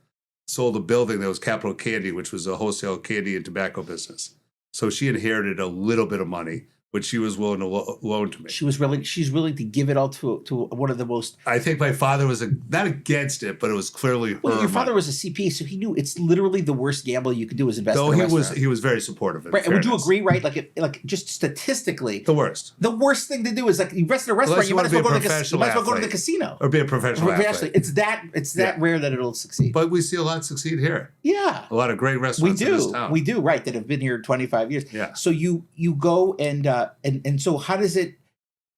sold a building that was Capital Candy, which was a wholesale candy and tobacco business. So she inherited a little bit of money, which she was willing to loan to me. She's willing to give it all to one of the most. I think my father was not against it, but it was clearly her. Well, your father was a CPA, so he knew it's literally the worst gamble you could do is invest. Though in a restaurant. He was very supportive. Right? Would you agree? Right? Like just statistically, the worst. The worst thing to do is like you invest in a restaurant. You might as well go to the casino or be a professional athlete. It's that rare that it'll succeed. But we see a lot succeed here. Yeah, a lot of great restaurants. We do. In this town. We do. Right, that have been here 25 years. Yeah. So you go and so how does it?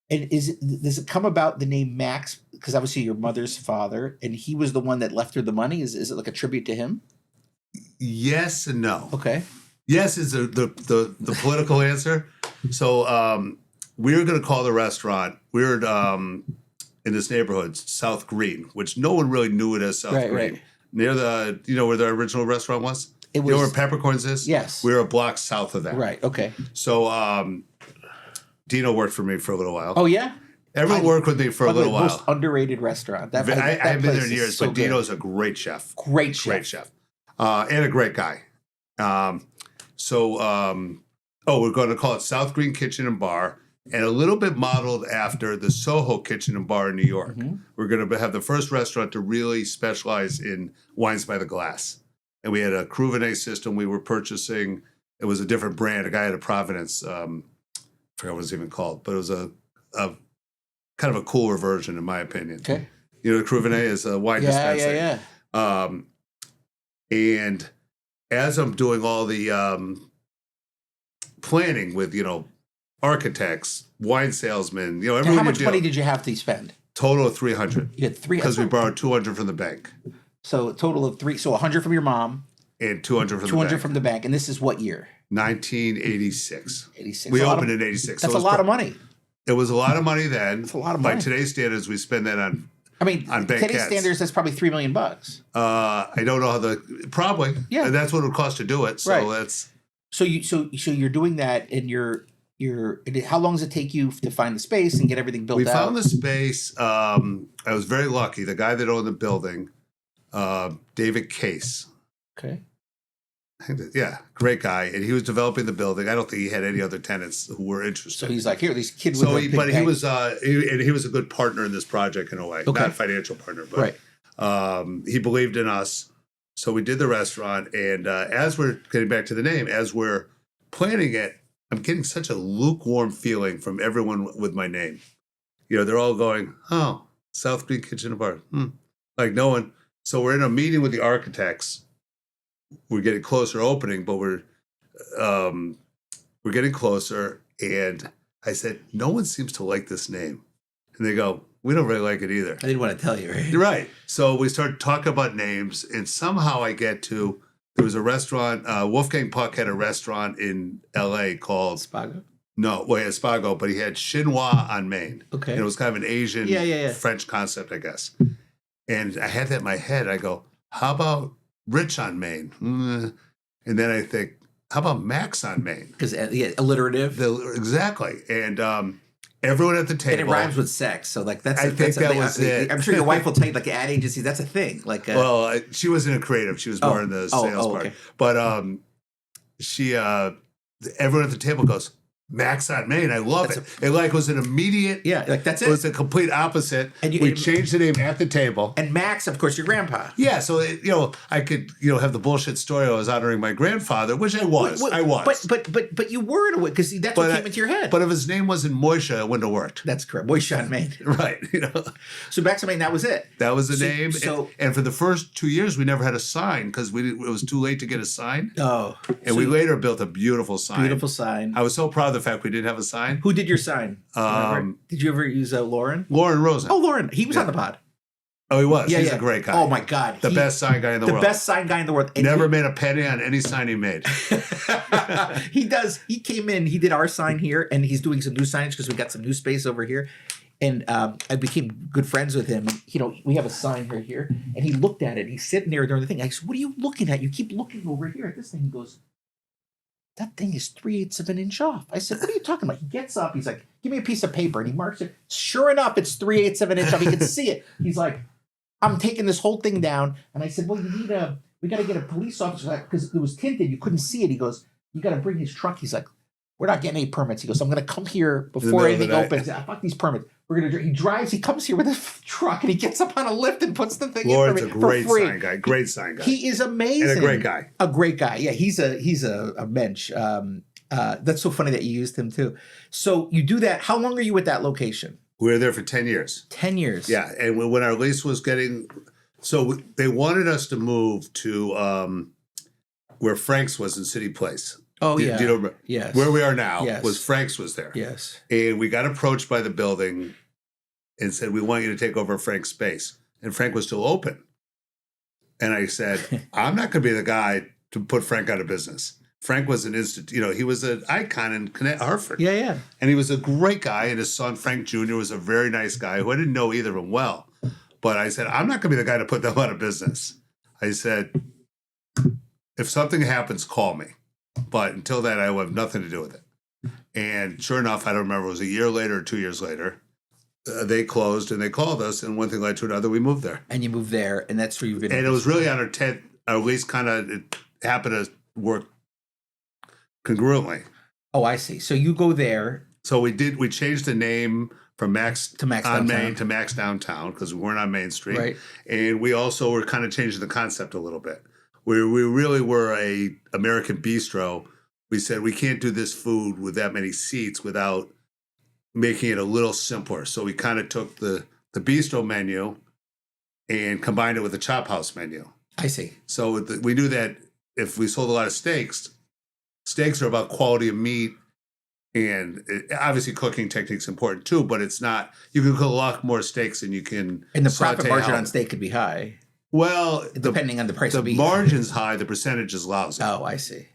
And does it come about the name Max because obviously your mother's father and he was the one that left her the money? Is it like a tribute to him? Yes and no. Okay. Yes is the political answer. So we were going to call the restaurant. We were in this neighborhood, South Green, which no one really knew it as South Green. Right. Near the, where the original restaurant was? It was, you know where Peppercorns is? Yes. We were a block south of that. Right, okay. So Dino worked for me for a little while. Oh, yeah? Everyone worked with me for a little while. Most underrated restaurant. I haven't been there in years, but Dino's a great chef. Great chef. And a great guy. We're going to call it South Green Kitchen and Bar, and a little bit modeled after the Soho Kitchen and Bar in New York. Mm-hmm. We're going to have the first restaurant to really specialize in wines by the glass. And we had a Cruvinet system we were purchasing. It was a different brand. A guy out of Providence, I forgot what it was even called, but it was a kind of a cooler version, in my opinion. Okay. The Cruvinet is a wine dispensing. Yeah. And as I'm doing all the planning with, architects, wine salesmen, everyone. How much money did you have to spend? Total of $300. You had $300 because we borrowed $200 from the bank. So a total of $300. So $100 from your mom and $200 from the bank. $200 from the bank. And this is what year? 1986. 86. We opened in 86. That's a lot of money. It was a lot of money then. That's a lot of money. By today's standards, we spend that on. On today's standards, that's probably $3 million. I don't know how probably. Yeah. And that's what it would cost to do it. So that's. So you're doing that, and how long does it take you to find the space and get everything built out? We found the space. I was very lucky. The guy that owned the building, David Case. Okay. Great guy, and he was developing the building. I don't think he had any other tenants who were interested. So he's like, here, these kids. He was a good partner in this project in a way, not a financial partner, but he believed in us. So we did the restaurant, and as we're getting back to the name, as we're planning it, I'm getting such a lukewarm feeling from everyone with my name. They're all going, "Oh, South Green Kitchen and Bar," like no one. So we're in a meeting with the architects. We're getting closer opening, but we're getting closer. And I said, no one seems to like this name. And they go, we don't really like it either. I didn't want to tell you, right? Right. So we start talking about names, and somehow I get to, there was a restaurant, Wolfgang Puck had a restaurant in L.A. called Spago? No, Spago, but he had Chinois on Main. Okay. And it was kind of an Asian French concept, I guess. And I had that in my head. I go, how about Rich on Main? And then I think, how about Max on Main? Because alliterative. Exactly. And everyone at the table. And it rhymes with sex. So that's was it. I'm sure your wife will tell you, like, ad agency, that's a thing. Well, she wasn't a creative. She was more in the sales part. Okay. But everyone at the table goes, Max on Main. I love it. It was an immediate. Yeah, that's it. It was the complete opposite. And we changed the name at the table. And Max, of course, your grandpa. Yeah, so I could have the bullshit story. I was honoring my grandfather, which I was. I was. But you were in a way because that's what came into your head. But if his name wasn't Moishe, it wouldn't have worked. That's correct. Moishe on Main. Right. So Max on Main, that was it. That was the name. And for the first 2 years, we never had a sign because it was too late to get a sign. Oh. And we later built a beautiful sign. Beautiful sign. I was so proud of the fact we didn't have a sign. Who did your sign? Did you ever use Lauren? Lauren Rosen. Oh, Lauren. He was on the pod. Oh, he was. He's a great guy. Oh, my God. The best sign guy in the world. The best sign guy in the world. And never made a penny on any sign he made. He does. He came in. He did our sign here, and he's doing some new signage because we got some new space over here. And I became good friends with him. And, we have a sign right here. And he looked at it. He's sitting there during the thing. I said, what are you looking at? You keep looking over here at this thing. He goes, that thing is 3/8 of an inch off. I said, what are you talking about? He gets up. He's like, give me a piece of paper. And he marks it. Sure enough, it's 3/8 of an inch off. He can see it. He's like, I'm taking this whole thing down. And I said, well, we got to get a police officer because it was tinted. You couldn't see it. He goes, you got to bring his truck. He's like, we're not getting any permits. He goes, I'm going to come here before anything opens. Fuck these permits. He drives, he comes here with his truck and he gets up on a lift and puts the thing Lauren's in for a great free. sign guy. Great sign guy. He is amazing. And a great guy. A great guy. Yeah, he's a mensch. That's so funny that you used him too. So you do that. How long are you at that location? We were there for 10 years. 10 years. Yeah. And when our lease was getting, so they wanted us to move to where Frank's was in City Place. Oh, yeah. Do you know yes. Where we are now yes. was Frank's was there. Yes. And we got approached by the building and said, we want you to take over Frank's space. And Frank was still open. And I said, I'm not going to be the guy to put Frank out of business. Frank was he was an icon in Hartford. Yeah, yeah. And he was a great guy. And his son, Frank Jr., was a very nice guy who I didn't know either of them well. But I said, I'm not going to be the guy to put them out of business. I said, if something happens, call me. But until then, I will have nothing to do with it. And sure enough, I don't remember, it was a year later or 2 years later, they closed and they called us. And one thing led to another, we moved there. And you moved there, and that's where you've been. And it was really on our 10th, or at least kind of, it happened to work congruently. Oh, I see. So you go there. So we changed the name from Max to Max on Downtown. Main to Max Downtown because we weren't on Main Street. Right. And we also were kind of changing the concept a little bit. We really were a American bistro. We said we can't do this food with that many seats without making it a little simpler. So we kind of took the bistro menu and combined it with the Chop House menu. I see. So we knew that if we sold a lot of steaks are about quality of meat. And obviously cooking technique's important too, but it's not, you can cook a lot more steaks than you can. And the profit saute margin out. on steak could be high. Well, depending on the price of beef. The margin's high, the percentage is lousy. Oh, I see.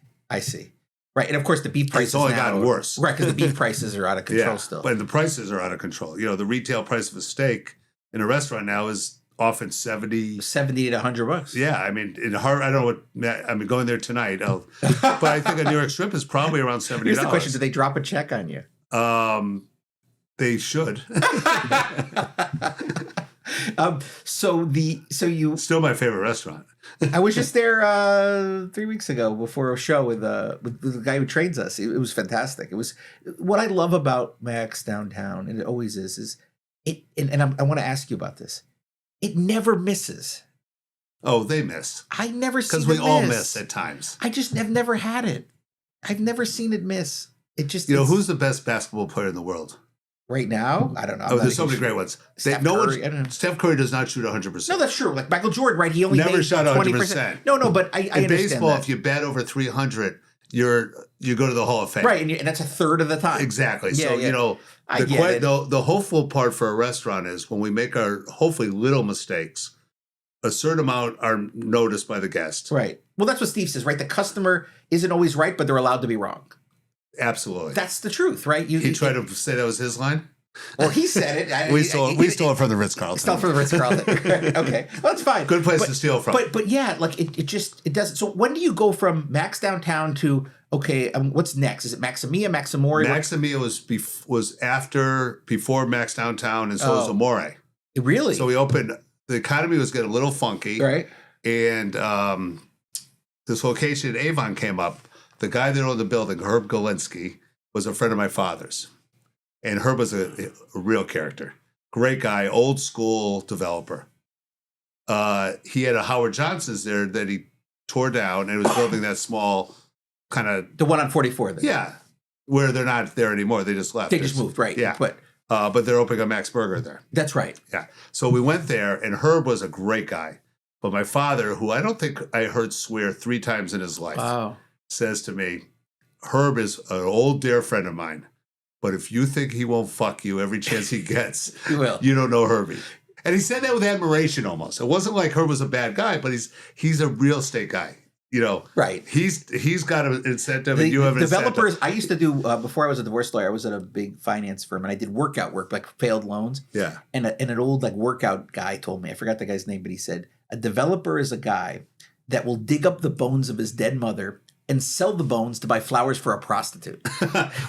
Right. And of course the beef prices it's only gotten worse. Right, because the beef prices are out of control still. But the prices are out of control. The retail price of a steak in a restaurant now is often $70 to $100. Yeah, I mean, in I don't know what, I mean, going there tonight, but I think a New York strip is probably around $70. Here's the question, do they drop a check on you? They should. So you still my favorite restaurant. I was just there 3 weeks ago before a show with the guy who trains us. It was fantastic. It was what I love about Max Downtown, and it always is it. And I want to ask you about this. It never misses. Oh, they miss. I never see because we all miss at times. I've never had it. I've never seen it miss. It just who's the best basketball player in the world right now? I don't know. There's so many great ones. Steph Curry, I don't know. Steph Curry does not shoot 100%. No, that's true. Like Michael Jordan, right? He only never shot 20%. No, but I understand baseball, that. if you bat over 300, you go to the Hall of Fame. Right, and that's a third of the time. Exactly. Yeah, so, yeah. The hopeful part for a restaurant is when we make our hopefully little mistakes, a certain amount are noticed by the guest. Right. Well, that's what Steve says, right? The customer isn't always right, but they're allowed to be wrong. Absolutely. That's the truth, right? He tried to say that was his line? Well, he said it. We stole it from the Ritz-Carlton. Stole it from the Ritz-Carlton. Okay. Well, that's fine. Good place to steal from. But yeah, like it doesn't. So when do you go from Max Downtown to, okay, what's next? Is it Maximia, Maximori? Maximia was before Max Downtown, and so was Amore. Really? So we opened, the economy was getting a little funky. Right. And this location in Avon came up. The guy that owned the building, Herb Galinsky, was a friend of my father's. And Herb was a real character. Great guy, old school developer. He had a Howard Johnson's there that he tore down and was building that small kind of... The one on 44 then. Yeah. Where they're not there anymore. They just left. They just moved, right. Yeah. But they're opening a Max Burger there. That's right. Yeah. So we went there, and Herb was a great guy. But my father, who I don't think I heard swear 3 times in his life, says to me, Herb is an old dear friend of mine. But if you think he won't fuck you every chance he gets, he will. You don't know Herbie. And he said that with admiration almost. It wasn't like Herb was a bad guy, but he's a real estate guy. Right. He's got an incentive, and you have an developers. incentive. I used to do before I was a divorce lawyer. I was at a big finance firm, and I did workout work, like failed loans. Yeah. And an old workout guy told me, I forgot the guy's name, but he said a developer is a guy that will dig up the bones of his dead mother and sell the bones to buy flowers for a prostitute.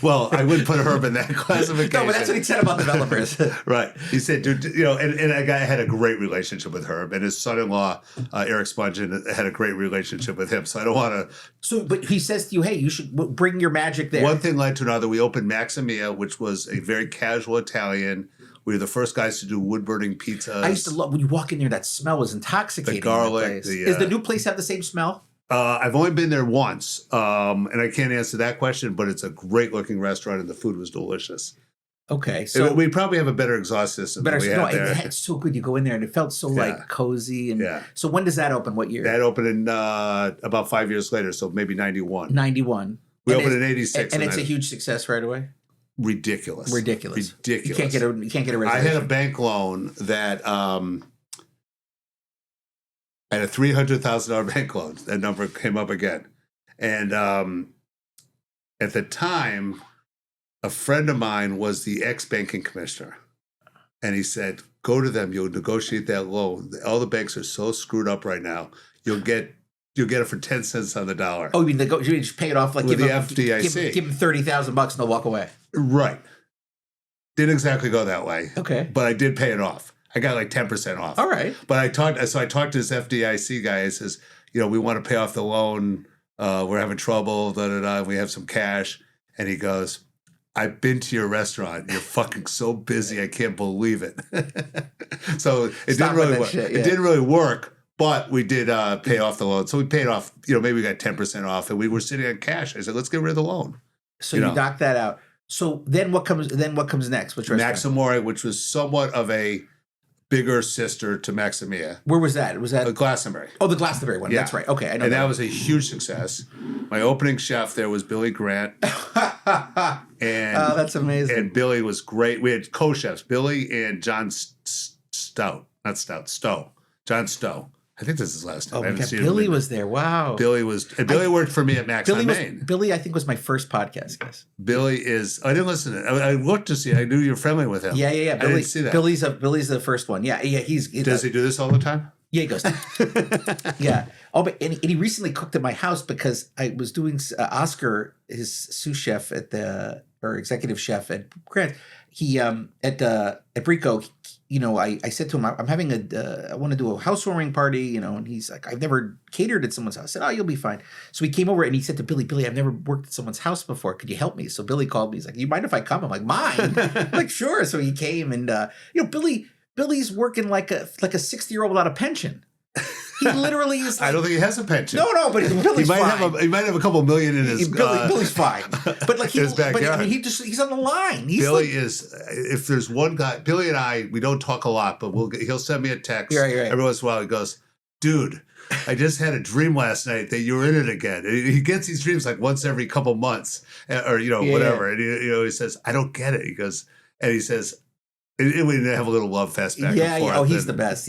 Well, I wouldn't put Herb in that classification. No, but that's what he said about developers. Right. He said, dude, and a guy had a great relationship with Herb, and his son-in-law, Eric Spungen, had a great relationship with him. So I don't want to. So, but he says to you, hey, you should bring your magic there. One thing led to another. We opened Maximia, which was a very casual Italian. We were the first guys to do wood-burning pizzas. I used to love when you walk in there, that smell was intoxicating. The garlic. Does the new place have the same smell? I've only been there once, and I can't answer that question, but it's a great-looking restaurant, and the food was delicious. Okay. So we probably have a better exhaust system than we had there. It's so good. You go in there, and it felt so cozy. And so when does that open? What year? That opened in about 5 years later, so maybe 91. 91. We opened in 86. And it's a huge success right away? Ridiculous. You can't get a reservation. I had a bank loan that... I had a $300,000 bank loan. That number came up again. And at the time, a friend of mine was the ex-banking commissioner. And he said, go to them. You'll negotiate that loan. All the banks are so screwed up right now. You'll get it for 10 cents on the dollar. Oh, you mean you just pay it off like with the FDIC. Give them $30,000 and they'll walk away. Right. Didn't exactly go that way. Okay. But I did pay it off. I got like 10% off. All right. But I talked to this FDIC guy. He says, we want to pay off the loan. We're having trouble. We have some cash. And he goes, I've been to your restaurant. You're fucking so busy. I can't believe it. So it didn't really work. It didn't really work, but we did pay off the loan. So we paid off, maybe we got 10% off, and we were sitting on cash. I said, let's get rid of the loan. So you knocked that out. So then what comes next? Which restaurant? Maximore, which was somewhat of a bigger sister to Maximia. Where was that? Was that Glastonbury? Oh, the Glastonbury one. Yeah. That's right. Okay, I know. And that was a huge success. My opening chef there was Billy Grant. And that's amazing. And Billy was great. We had co-chefs, Billy and John Stowe. John Stowe. I think this is his last name. Oh, my God. Billy was there. Wow. Billy worked for me at Max on Main. Billy, I think, was my first podcast guest. Billy is. I didn't listen to it. I looked to see. I knew you were friendly with him. Yeah. Billy, I didn't see that. Billy's the first one. Yeah. Does he do this all the time? Yeah, he goes. Yeah. Oh, but and he recently cooked at my house because I was doing Oscar, his sous chef or executive chef at Grant. He at Brico. I said to him, I'm having I want to do a housewarming party, and he's like, I've never catered at someone's house. I said, oh, you'll be fine. So he came over and he said to Billy, I've never worked at someone's house before. Could you help me? So Billy called me. He's like, you mind if I come? I'm like, mine? I'm like, sure. So he came and, Billy's working like a 60-year-old without a pension. He literally is. I don't think he has a pension. No, but Billy's fine. He might have a couple million in his. Billy's fine, but like his backyard. But he's on the line. Billy is. If there's one guy, Billy and I, we don't talk a lot, but he'll send me a text every once in a while. He goes, dude, I just had a dream last night that you were in it again. And he gets these dreams like once every couple months, or whatever. And he says, I don't get it. He goes, and he says. And we have a little love fest back and forth. Oh, he's the best.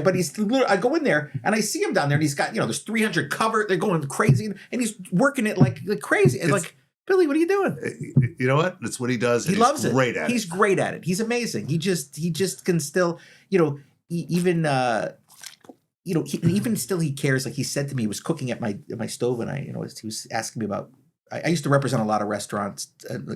But he's. I go in there and I see him down there, and he's got there's 300 covered. They're going crazy, and he's working it like crazy. And like, Billy, what are you doing? You know what? That's what he does. He loves it. Great at it. He's great at it. He's amazing. He just can still even still he cares. Like he said to me, he was cooking at my stove, and he was asking me about. I used to represent a lot of restaurants,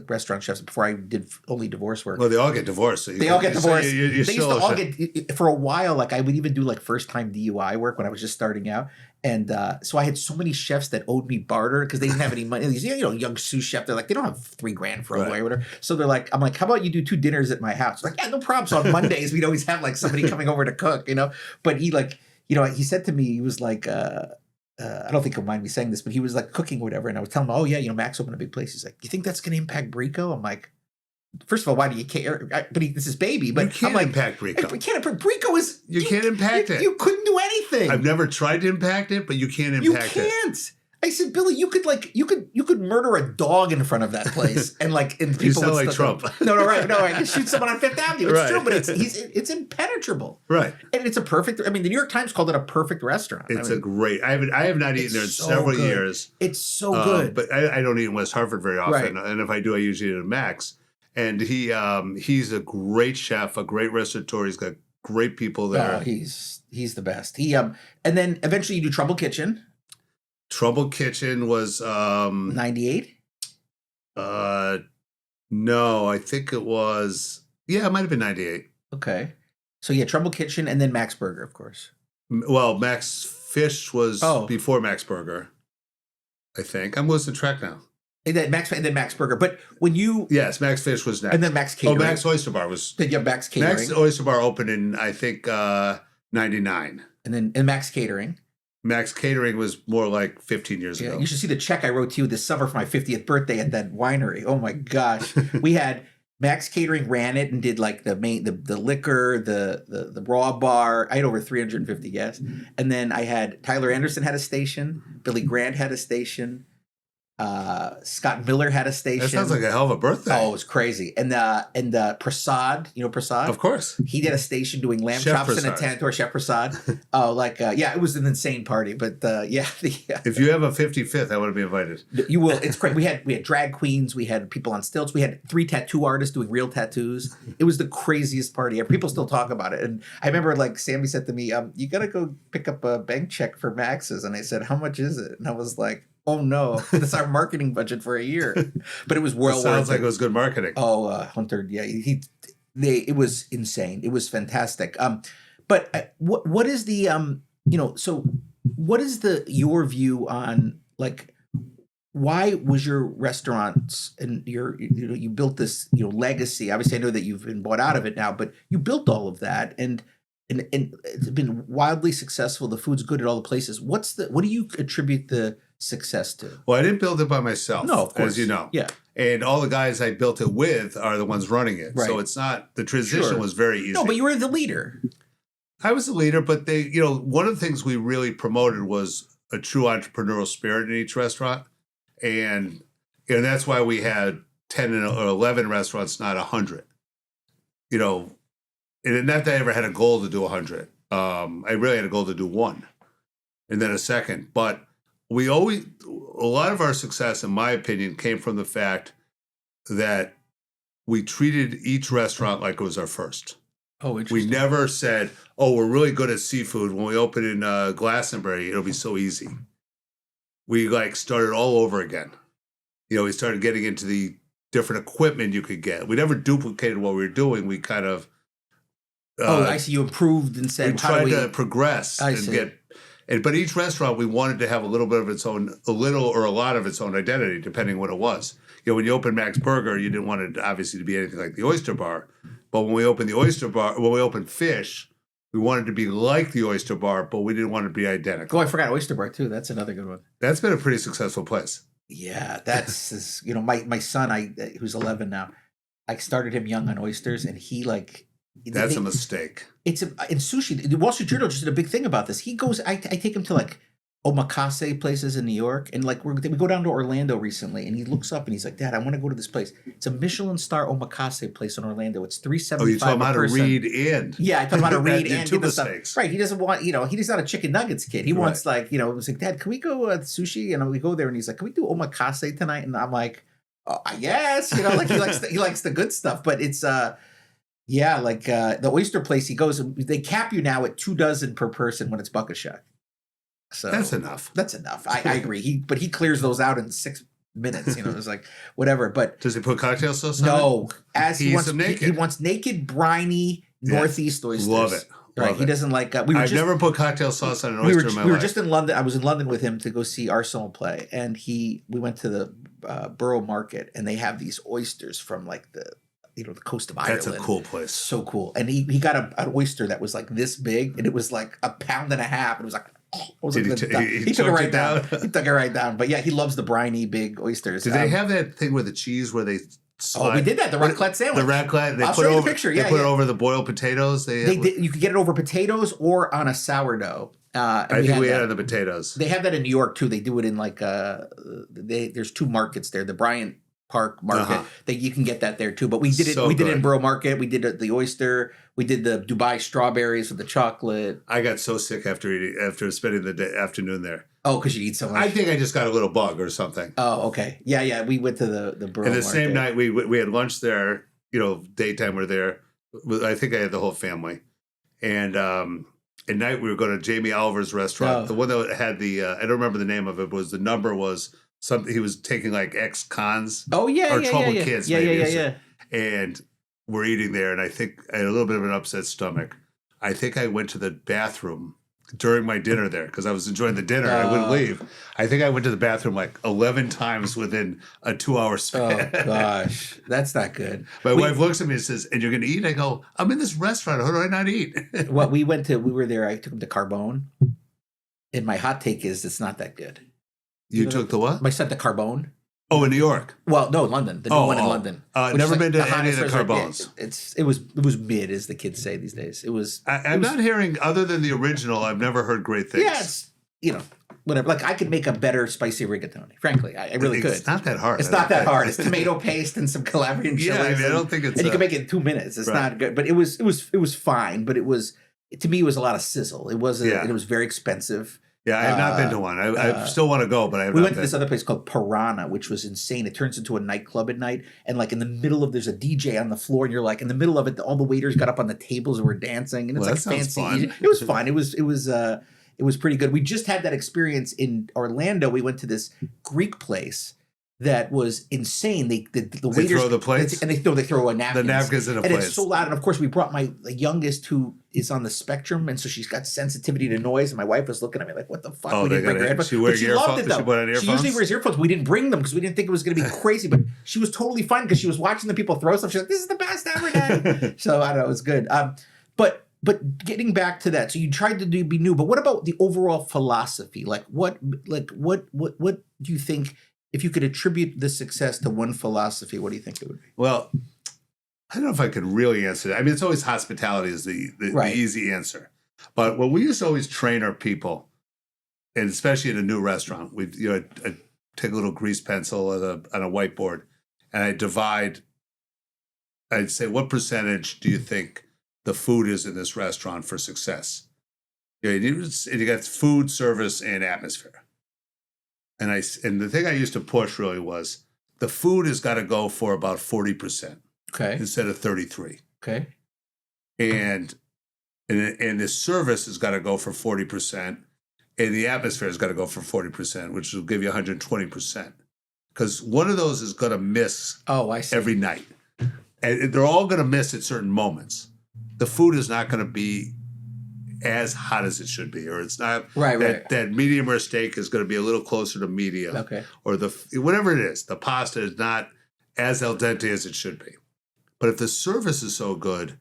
restaurant chefs before I did only divorce work. Well, they all get divorced. So they all get divorced. They used to all get, for a while, like I would even do like first-time DUI work when I was just starting out. And so I had so many chefs that owed me barter because they didn't have any money. These young sous chefs, they're like, they don't have $3,000 for a way or whatever. So they're like, I'm like, how about you do 2 dinners at my house? Like, yeah, no problem. So on Mondays, we'd always have like somebody coming over to cook, But he he said to me, he was like, I don't think he'll mind me saying this, but he was like cooking or whatever. And I was telling him, oh yeah, Max opened a big place. He's like, you think that's going to impact Brico? I'm like, first of all, why do you care? But this is baby. But you can't I'm like, impact Brico. You can't. Brico is. You can't impact it. You couldn't do anything. I've never tried to impact it, but you can't impact it. You can't. I said, Billy, you could murder a dog in front of that place, and people. You sound like Trump. No, right. I can shoot someone on Fifth Avenue. It's true, but it's impenetrable. Right. And it's a perfect. I mean, the New York Times called it a perfect restaurant. It's a great. I have not eaten there in several years. It's so good. But I don't eat in West Hartford very often, and if I do, I usually eat at Max. And he's a great chef, a great restaurateur. He's got great people there. Oh, he's the best. And then eventually you do Trouble Kitchen. Trouble Kitchen was 98? No, I think it was it might have been 98. Okay. So Trouble Kitchen and then Max Burger, of course. Well, Max Fish was before Max Burger. I think. I'm losing track now. And then Max Burger. But when you Yes, Max Fish was next. And then Max Catering. Oh, Max Oyster Bar was Then you have Max Catering. Max Oyster Bar opened in I think 99. And Max Catering. Max Catering was more like 15 years ago. You should see the check I wrote to you this summer for my 50th birthday at that winery. Oh my gosh. We had Max Catering ran it and did like the liquor, the raw bar. I had over 350 guests. And then I had Tyler Anderson had a station. Billy Grant had a station. Scott Miller had a station. That sounds like a hell of a birthday. Oh, it was crazy. And Prasad, you know Prasad? Of course. He did a station doing lamb Chef chops Prasad. in a tent, or Chef Prasad. Yeah, it was an insane party. But yeah. If you have a 55th, I want to be invited. You will. It's great. We had drag queens. We had people on stilts. We had 3 tattoo artists doing real tattoos. It was the craziest party. People still talk about it. And I remember like Sammy said to me, you got to go pick up a bank check for Max's. And I said, how much is it? And I was like, oh no, that's our marketing budget for a year. But it was well worth it. Sounds like it was good marketing. Oh, Hunter, yeah, it was insane. It was fantastic. But what is the so what is your view on like why was your restaurants and you built this legacy? Obviously, I know that you've been bought out of it now, but you built all of that and it's been wildly successful. The food's good at all the places. What do you attribute the success to? Well, I didn't build it by myself. No, of course. As you know. Yeah. And all the guys I built it with are the ones running it. Right. So it's not, the transition was very easy. No, but you were the leader. I was the leader, but one of the things we really promoted was a true entrepreneurial spirit in each restaurant. And that's why we had 10 or 11 restaurants, not 100. And not that I ever had a goal to do 100. I really had a goal to do 1 and then a second. But a lot of our success, in my opinion, came from the fact that we treated each restaurant like it was our first. Oh, interesting. We never said, oh, we're really good at seafood. When we open in Glastonbury, it'll be so easy. We started all over again. We started getting into the different equipment you could get. We never duplicated what we were doing. We kind of I see. You improved and said, we tried to progress but each restaurant we wanted to have a little bit of its own, a little or a lot of its own identity, depending what it was. When you open Max Burger, you didn't want it obviously to be anything like the Oyster Bar. But when we opened the Oyster Bar, when we opened Fish, we wanted to be like the Oyster Bar, but we didn't want to be identical. Oh, I forgot Oyster Bar too. That's another good one. That's been a pretty successful place. Yeah, that's my son, who's 11 now. I started him young on oysters, and he That's a mistake. It's in sushi. The Wall Street Journal just did a big thing about this. He goes, I take him to omakase places in New York, and we go down to Orlando recently, and he looks up and he's like, Dad, I want to go to this place. It's a Michelin star omakase place in Orlando. It's $375. Oh, you taught him how to read in. Yeah, I taught him how to read and two get the stuff. mistakes. Right. He doesn't want, he's not a chicken nuggets kid. He wants it was like, Dad, can we go sushi? And we go there, and he's like, can we do omakase tonight? And I'm like, oh, yes. He likes the good stuff, but it's the oyster place he goes, they cap you now at 24 per person when it's bucket shack. So that's enough. That's enough. I agree. But he clears those out in 6 minutes. It's like whatever. But does he put cocktail sauce on it? No, he wants naked, briny Northeast oysters. Love it. Right. He doesn't like. I've never put cocktail sauce on an oyster in my life. We were just in London. I was in London with him to go see Arsenal play, and we went to the Borough Market, and they have these oysters from the coast of Ireland. That's a cool place. So cool. And he got an oyster that was this big, and it was like a pound and a half. And it was like, he took it right down. He took it right down. But yeah, he loves the briny big oysters. Did they have that thing with the cheese where they slide? Oh, we did that. The raclette sandwich. The raclette. I'll show you the picture. Yeah, they put it over the boiled potatoes. You could get it over potatoes or on a sourdough. I think we had it on the potatoes. They have that in New York too. They do it in there's 2 markets there. The Bryant Park Market. You can get that there too. But we did it. We did it in Borough Market. We did the oyster. We did the Dubai strawberries with the chocolate. I got so sick after spending the afternoon there. Oh, because you eat so much. I think I just got a little bug or something. Oh, okay. Yeah. We went to the Borough And the Market. same night we had lunch there. Daytime we're there. I think I had the whole family. And at night we were going to Jamie Oliver's restaurant. The one that had I don't remember the name of it. The number was something. He was taking ex-cons. Oh yeah, or troubled kids. Yeah. And we're eating there, and I think I had a little bit of an upset stomach. I think I went to the bathroom during my dinner there because I was enjoying the dinner. I wouldn't leave. I think I went to the bathroom 11 times within a 2-hour span. Oh gosh, that's not good. My wife looks at me and says, "And you're going to eat?" I go, "I'm in this restaurant. How do I not eat?" Well, we were there. I took him to Carbone, and my hot take is it's not that good. You took the what? My son to Carbone. Oh, in New York. Well, no, London. The new one in London. Never been to any of the Carbones. It was mid, as the kids say these days. I'm not hearing, other than the original, I've never heard great things. Yeah, it's whatever. Like I could make a better spicy rigatoni. Frankly, I really could. It's not that hard. It's not that hard. It's tomato paste and some Calabrian chilies. Yeah, I mean, I don't think it's. And you can make it in 2 minutes. It's not good, but it was fine. But it was, to me, it was a lot of sizzle. It wasn't. And it was very expensive. Yeah, I have not been to one. I still want to go, but I have we not went to been. this other place called Piranha, which was insane. It turns into a nightclub at night, and like in the middle of there's a DJ on the floor, and you're like in the middle of it. All the waiters got up on the tables and were dancing, and it's like fancy. Fun. It was fun. It was pretty good. We just had that experience in Orlando. We went to this Greek place that was insane. The waiters throw the plates and they throw a napkin. The napkins in a and place. It's so loud. And of course, we brought my youngest who is on the spectrum, and so she's got sensitivity to noise. And my wife was looking at me like, "What the fuck?" Oh, we didn't bring her headphones. But she loved it though. She usually wears earphones. We didn't bring them because we didn't think it was going to be crazy. But she was totally fun because she was watching the people throw stuff. She's like, "This is the best ever, Dad." So I don't know, it was good. But getting back to that, so you tried to be new. But what about the overall philosophy? What do you think? If you could attribute this success to one philosophy, what do you think it would be? Well, I don't know if I could really answer that. I mean, it's always hospitality is the easy answer. But what we used to always train our people, and especially at a new restaurant, I'd take a little grease pencil on a whiteboard, and I'd say, what percentage do you think the food is in this restaurant for success? You got food, service, and atmosphere. And the thing I used to push really was the food has got to go for about 40%, instead of 33. Okay, and the service has got to go for 40%, and the atmosphere has got to go for 40%, which will give you 120%. Because one of those is going to miss. Oh, I see. Every night, and they're all going to miss at certain moments. The food is not going to be as hot as it should be, or it's not that medium rare steak is going to be a little closer to medium, or whatever it is. The pasta is not as al dente as it should be. But if the service is so good,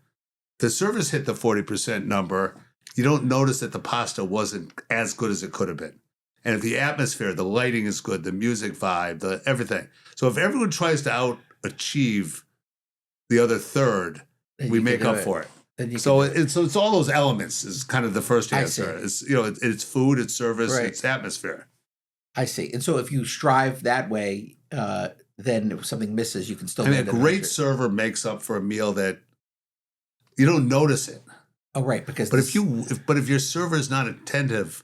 the service hit the 40% number, you don't notice that the pasta wasn't as good as it could have been. And if the atmosphere, the lighting is good, the music vibe, everything. So if everyone tries to out-achieve the other third, we make up for it. So it's all those elements is kind of the first answer. It's food, it's service, it's atmosphere. I see. And so if you strive that way, then if something misses, you can still. And a great server makes up for a meal that you don't notice it. Oh, right. Because if your server is not attentive,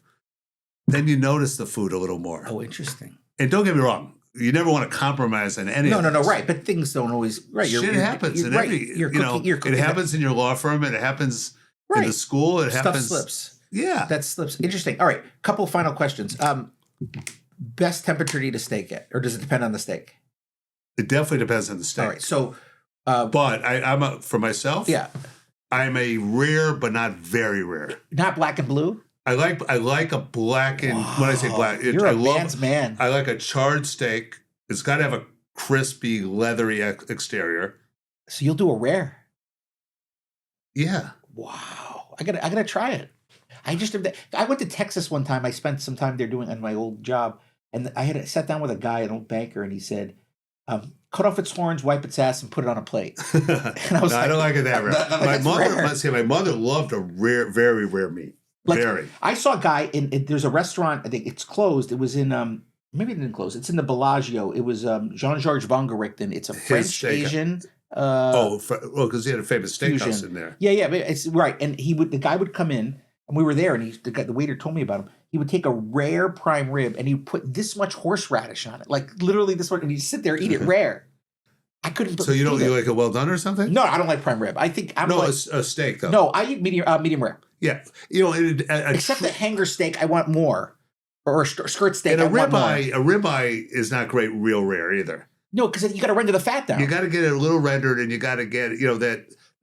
then you notice the food a little more. Oh, interesting. And don't get me wrong. You never want to compromise on any. No, right. But things don't always. Right, shit happens in every. It happens in your law firm. It happens in the school. It happens. Stuff slips. Yeah, that slips. Interesting. All right, couple final questions. Best temperature to eat a steak at, or does it depend on the steak? It definitely depends on the steak. All right, so. But I'm for myself. Yeah, I'm a rare, but not very rare. Not black and blue. I like a black and when I say black, you're a man's man. I like a charred steak. It's got to have a crispy, leathery exterior. So you'll do a rare. Yeah. Wow. I gotta try it. I went to Texas one time. I spent some time there doing on my old job, and I sat down with a guy, an old banker, and he said, "Cut off its horns, wipe its ass, and put it on a plate." And I was I don't like it that rare. My mother loved a rare, very rare meat. Very. I saw a guy there's a restaurant. I think it's closed. It was in maybe it didn't close. It's in the Bellagio. It was Jean-Georges Vongerichten. It's a French Asian. Because he had a famous steakhouse in there. Yeah, it's right. And the guy would come in, and we were there, and the waiter told me about him. He would take a rare prime rib, and he would put this much horseradish on it, like literally this much, and he'd sit there eat it rare. I couldn't. So you like it well done or something? No, I don't like prime rib. I think a steak though. No, I eat medium rare. Yeah, except the hanger steak, I want more, or a skirt steak. And a ribeye is not great, real rare either. No, because you got to render the fat down. You got to get it a little rendered, and you got to get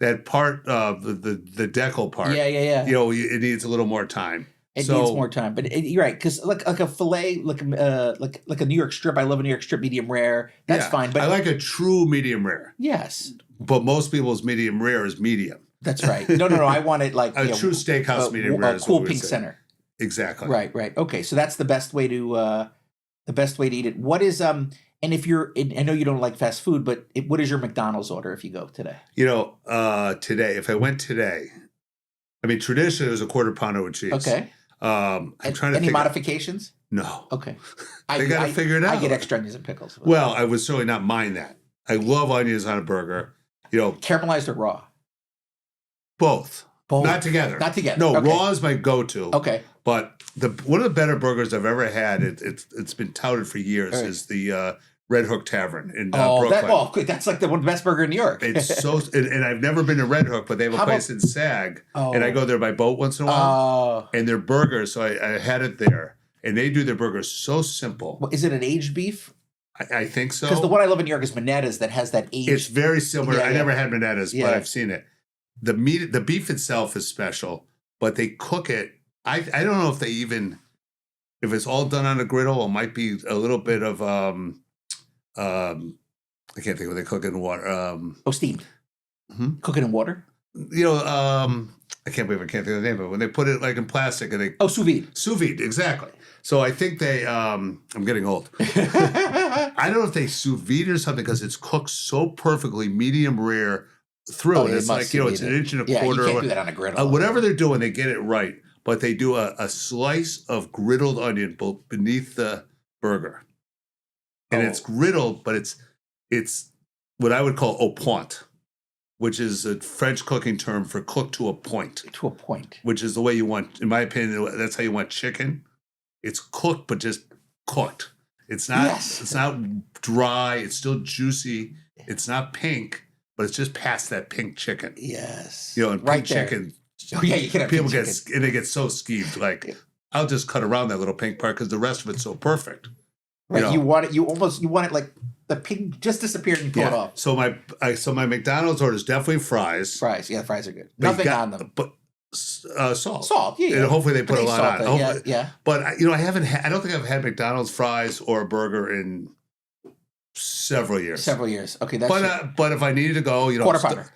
that part of the decal part. Yeah. It needs a little more time. It needs more time, but you're right, because like a fillet, like a New York strip. I love a New York strip medium rare. That's fine. But I like a true medium rare. Yes, but most people's medium rare is medium. That's right. No. I want it like a true steakhouse medium rare. A cool pink center. Exactly. Right. Okay, so that's the best way to eat it. What is And if I know you don't like fast food, but what is your McDonald's order if you go today? Today, if I went today, I mean, traditionally it was a quarter pounder with cheese. Okay. I'm trying to any think. modifications? No. Okay. They got to figure it out. I get extra onions and pickles. Well, I would certainly not mind that. I love onions on a burger. Caramelized or raw? Both. Both. Not together. Not together. No, okay. raw is my go-to. Okay. But one of the better burgers I've ever had, it's been touted for years, is the Red Hook Tavern in Brooklyn. That's like the best burger in New York. It's so, and I've never been to Red Hook, but they have a place in Sag, and I go there by boat once in a while. And their burgers, so I had it there, and they do their burgers so simple. Is it an aged beef? I think so. Because the one I love in New York is Minetta's that has that aged. It's very similar. I never had Minetta's, but I've seen it. The beef itself is special, but they cook it. I don't know if it's all done on a griddle. It might be a little bit of I can't think what they cook it in water. Steamed. Cook it in water. I can't believe I can't think of the name of it. When they put it like in plastic and they sous vide. Sous vide, exactly. So I think they I'm getting old. I don't know if they sous vide or something because it's cooked so perfectly, medium rare through. And it's like it's an inch and a quarter. You can't do that on a griddle. Whatever they're doing, they get it right. But they do a slice of griddled onion beneath the burger. And it's griddled, but it's what I would call au point, which is a French cooking term for cooked to a point. To a point. Which is the way you want, in my opinion, that's how you want chicken. It's cooked, but just cooked. It's not It's not dry. It's still juicy. It's not pink, but it's just past that pink chicken. Yes. And pink chicken. Oh, yeah, you can have people pink get chicken. and they get so skeeved. Like, I'll just cut around that little pink part because the rest of it's so perfect. Right, you want it. You want it like the pink just disappeared and you pull it off. So my McDonald's order is definitely fries. Fries, fries are good. Nothing on them, but salt. Salt, yeah. And hopefully they put a lot on. Yeah. But I haven't. I don't think I've had McDonald's fries or a burger in several years. Okay, that's. But if I needed to go, quarter pounder.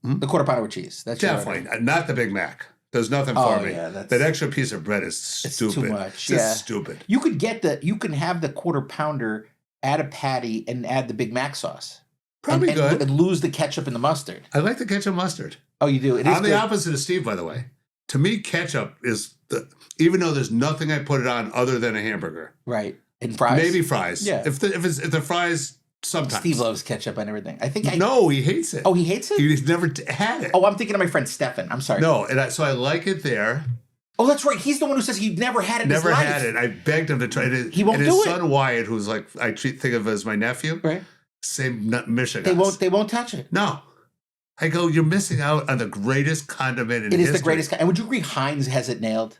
The quarter pounder with cheese. That's definitely not the Big Mac. There's nothing for me. Yeah, that extra piece of bread is stupid. It's too much. It's stupid. You can have the quarter pounder, add a patty, and add the Big Mac sauce. Probably good. And lose the ketchup and the mustard. I like the ketchup mustard. Oh, you do? I'm the opposite of Steve, by the way. To me, ketchup is even though there's nothing I put it on other than a hamburger. Right. And fries? Maybe fries. Yeah. If the fries, sometimes. Steve loves ketchup and everything. No, he hates it. Oh, he hates it? He's never had it. Oh, I'm thinking of my friend Stefan. I'm sorry. No, so I like it there. Oh, that's right. He's the one who says he never had it in his life. Never had it. I begged him to try it. He won't do it. And his son Wyatt, who's like I think of as my nephew, right? Same mission. They won't touch it. No. I go, you're missing out on the greatest condiment in history. It is the greatest. And would you agree Heinz has it nailed?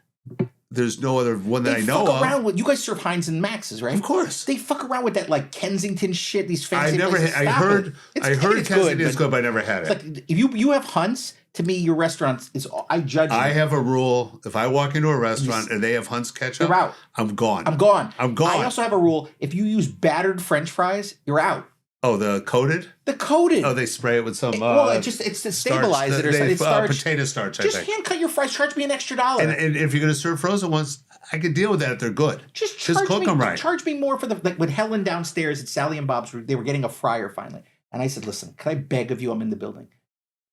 There's no other one that I know of. Around with, you guys serve Heinz and Max's, right? Of course. They fuck around with that like Kensington shit. These fancy. I heard Kensington is good, but I never had it. Like if you have Hunt's, to me, your restaurant is. I judge. I have a rule: if I walk into a restaurant and they have Hunt's ketchup, you're out. I'm gone. I'm gone. I also have a rule: if you use battered French fries, you're out. Oh, the coated? The coated. Oh, they spray it with some. It's to stabilize it or something. Potato starch. Just hand cut your fries. Charge me an extra $1. And if you're going to serve frozen ones, I can deal with that if they're good. Just cook them right. Charge me more for like with Helen downstairs at Sally and Bob's. They were getting a fryer finally, and I said, "Listen, can I beg of you? I'm in the building.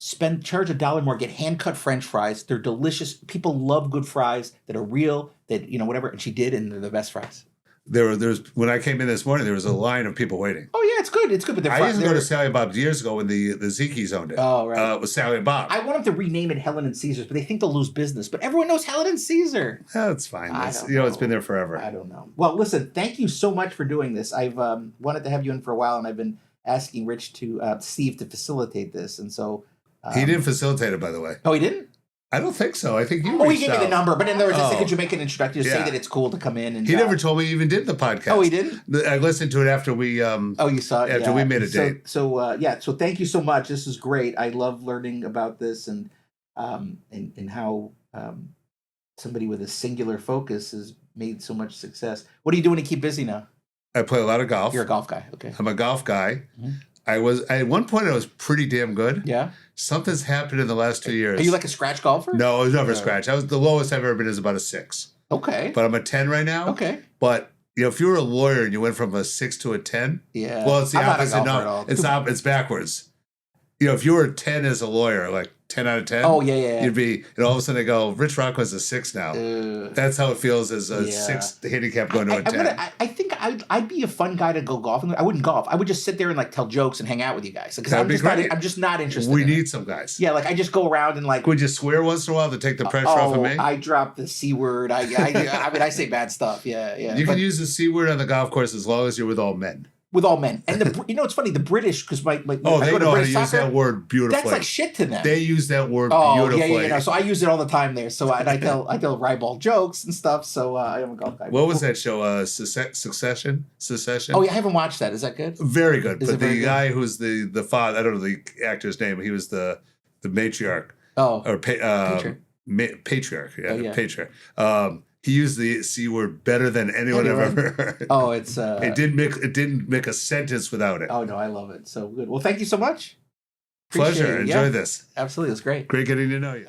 Charge $1 more. Get hand cut French fries. They're delicious. People love good fries that are real. That whatever." And she did, and they're the best fries. There's when I came in this morning, there was a line of people waiting. Oh yeah, it's good. It's good, but I used to go to Sally and Bob's years ago when the Zeki's owned it. Oh right, it was Sally and Bob. I want them to rename it Helen and Caesar's, but they think they'll lose business. But everyone knows Helen and Caesar. That's fine. It's been there forever. I don't know. Well, listen, thank you so much for doing this. I've wanted to have you in for a while, and I've been asking Steve to facilitate this, and so he didn't facilitate it, by the way. Oh, he didn't. I don't think so. I think you. Oh, he gave me the number, but in other words, I said, could you make an introduction? Say that it's cool to come in and. He never told me he even did the podcast. Oh, he didn't. I listened to it after we. Oh, you saw it after we made a date. So thank you so much. This is great. I love learning about this and how somebody with a singular focus has made so much success. What are you doing to keep busy now? I play a lot of golf. You're a golf guy. Okay. I'm a golf guy. Mm-hmm. At one point I was pretty damn good. Yeah. Something's happened in the last 2 years. Are you like a scratch golfer? No, I was never a scratch. The lowest I've ever been is about a 6. Okay. But I'm a 10 right now. Okay. But if you were a lawyer and you went from a 6 to a 10, yeah. well, it's the I'm opposite. Not a golfer at all. It's backwards. if you were 10 as a lawyer, like 10 out of 10. Oh, yeah. You'd be, and all of a sudden they go, Rich Rocco's a 6 now. That's how it feels as a 6 handicap going to a 10. I think I'd be a fun guy to go golfing. I wouldn't golf. I would just sit there and like tell jokes and hang out with you guys. Because I'm just not interested. We need some guys. Yeah, like I just go around and like. Would you swear once in a while to take the pressure off of me? I drop the C word. I mean, I say bad stuff. Yeah. You can use the C word on the golf course as long as you're with all men. With all men. And it's funny, the British, because they know how to use that word beautifully. That's like shit to them. They use that word beautifully. Yeah. So I use it all the time there. So I tell ribald jokes and stuff. So I am a golf guy. What was that show? Secession? Oh, yeah, I haven't watched that. Is that good? Very good. But the guy who's the father, I don't know the actor's name, he was the matriarch. Oh. Or patriarch. Yeah. Patriarch. He used the C word better than anyone I've ever heard. Oh, it's it didn't make a sentence without it. Oh no, I love it. So good. Well, thank you so much. Pleasure. Enjoy this. Absolutely, it was great. Great getting to know you.